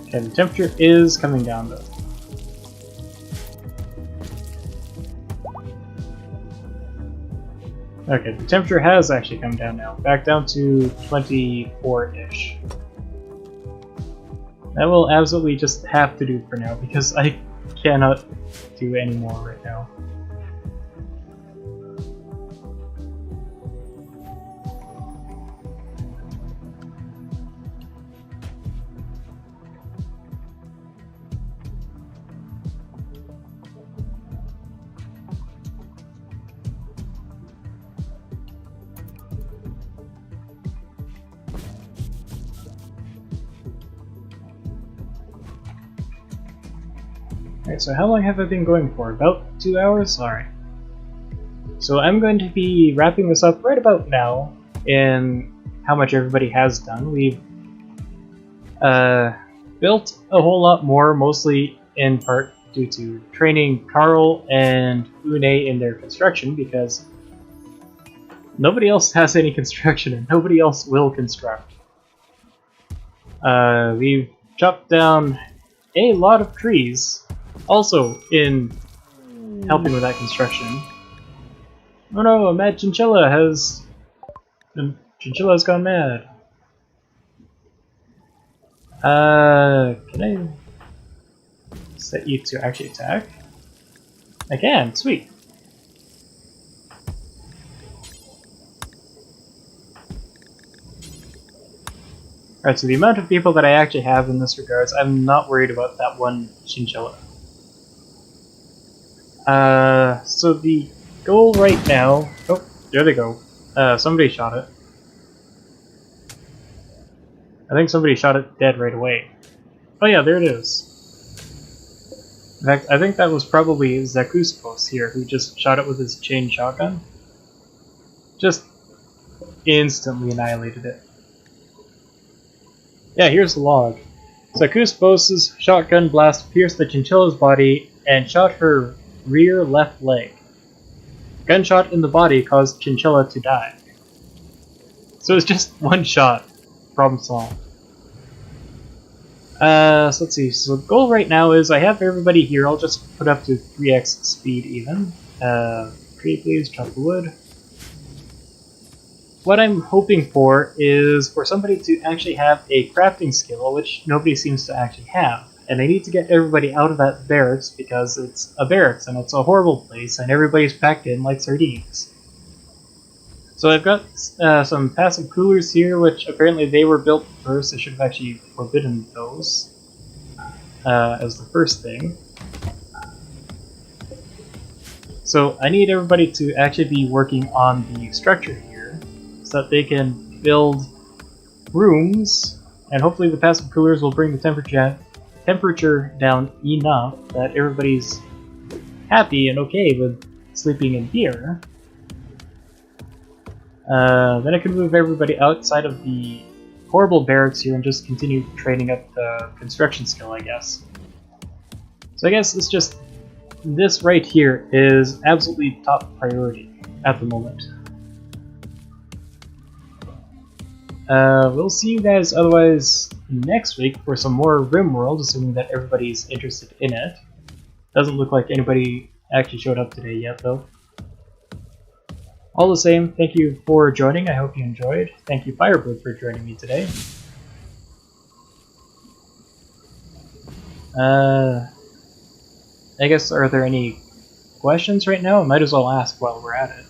Okay, the temperature is coming down though. Okay, the temperature has actually come down now, back down to 24-ish. That will absolutely just have to do for now, because I cannot do any more right now. Alright, so how long have I been going for? About 2 hours? Alright. So I'm going to be wrapping this up right about now in how much everybody has done. We've built a whole lot more, mostly in part due to training Carl and Une in their construction, because nobody else has any construction and nobody else will construct. We've chopped down a lot of trees, also in helping with that construction. Oh no, a mad chinchilla has... Chinchilla's gone mad. Can I set you to actually attack? I can, sweet. Alright, so the amount of people that I actually have in this regards, I'm not worried about that one chinchilla. So the goal right now... Oh, there they go. Somebody shot it. I think somebody shot it dead right away. Oh yeah, there it is. In fact, I think that was probably Zakuspos here who just shot it with his chain shotgun. Just instantly annihilated it. Yeah, here's the log. Zakuspos' shotgun blast pierced the chinchilla's body and shot her rear left leg. Gunshot in the body caused chinchilla to die. So it's just one shot. Problem solved. So let's see. So the goal right now is I have everybody here. I'll just put up to 3x speed even. Tree please, chop the wood. What I'm hoping for is for somebody to actually have a crafting skill, which nobody seems to actually have. And I need to get everybody out of that barracks because it's a barracks and it's a horrible place and everybody's packed in like sardines. So I've got some passive coolers here, which apparently they were built first. I should have actually forbidden those as the first thing. So I need everybody to actually be working on the structure here so that they can build rooms, and hopefully the passive coolers will bring the temperature down enough that everybody's happy and okay with sleeping in here. Then I can move everybody outside of the horrible barracks here and just continue training up the construction skill, I guess. So I guess it's just this right here is absolutely top priority at the moment. We'll see you guys otherwise next week for some more Rimworld, assuming that everybody's interested in it. Doesn't look like anybody actually showed up today yet, though. All the same, thank you for joining. I hope you enjoyed. Thank you, Firebird, for joining me today. I guess, are there any questions right now? I might as well ask while we're at it.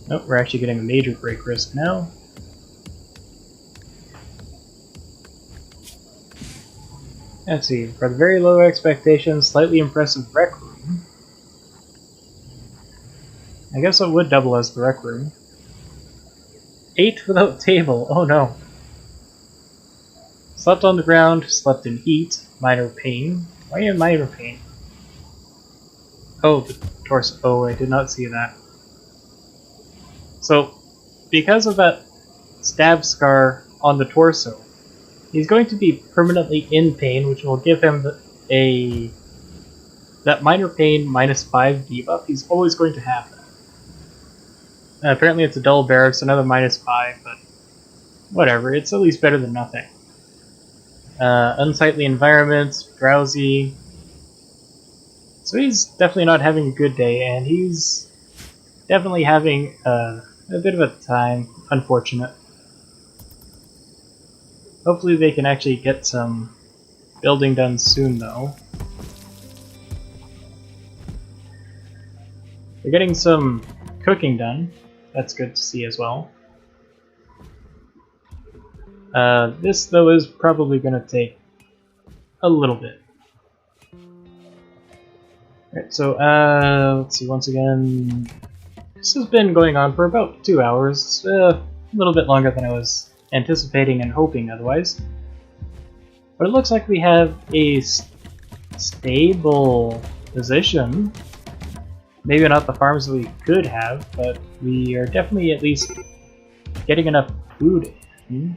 Nope, we're actually getting a major break risk now. Let's see, for the very low expectations, slightly impressive rec room. I guess it would double as the rec room. 8 without table, oh no. Slept on the ground, slept in heat, minor pain. Why in minor pain? Oh, the torso. Oh, I did not see that. So, because of that stab scar on the torso, he's going to be permanently in pain, which will give him that minor pain -5 debuff. He's always going to have that. Apparently it's a dull barracks, another -5, but whatever, it's at least better than nothing. Unsightly environments, drowsy. So he's definitely not having a good day, and he's definitely having a bit of a time. Unfortunate. Hopefully they can actually get some building done soon, though. They're getting some cooking done. That's good to see as well. This, though, is probably going to take a little bit. Alright, so, let's see, once again, this has been going on for about 2 hours, a little bit longer than I was anticipating and hoping otherwise. But it looks like we have a stable position. Maybe not the farms that we could have, but we are definitely at least getting enough food in.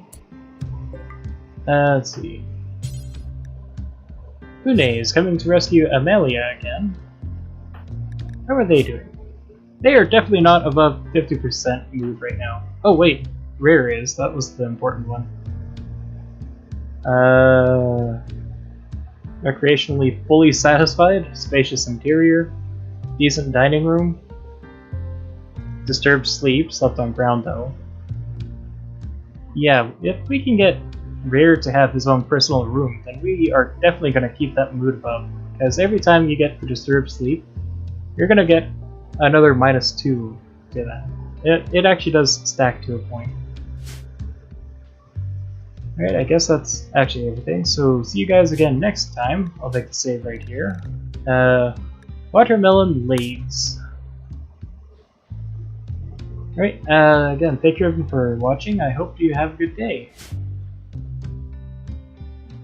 Let's see. Pune is coming to rescue Amelia again. How are they doing? They are definitely not above 50% move right now. Oh wait, Rare is. That was the important one. Recreationally fully satisfied. Spacious interior. Decent dining room. Disturbed sleep. Slept on ground though. Yeah, if we can get Rare to have his own personal room, then we are definitely going to keep that mood above. Because every time you get the disturbed sleep, you're going to get another -2 to that. It actually does stack to a point. Alright, I guess that's actually everything. So see you guys again next time. I'll make the save right here. Watermelon Leaves. Alright, again, thank you everyone for watching. I hope you have a good day.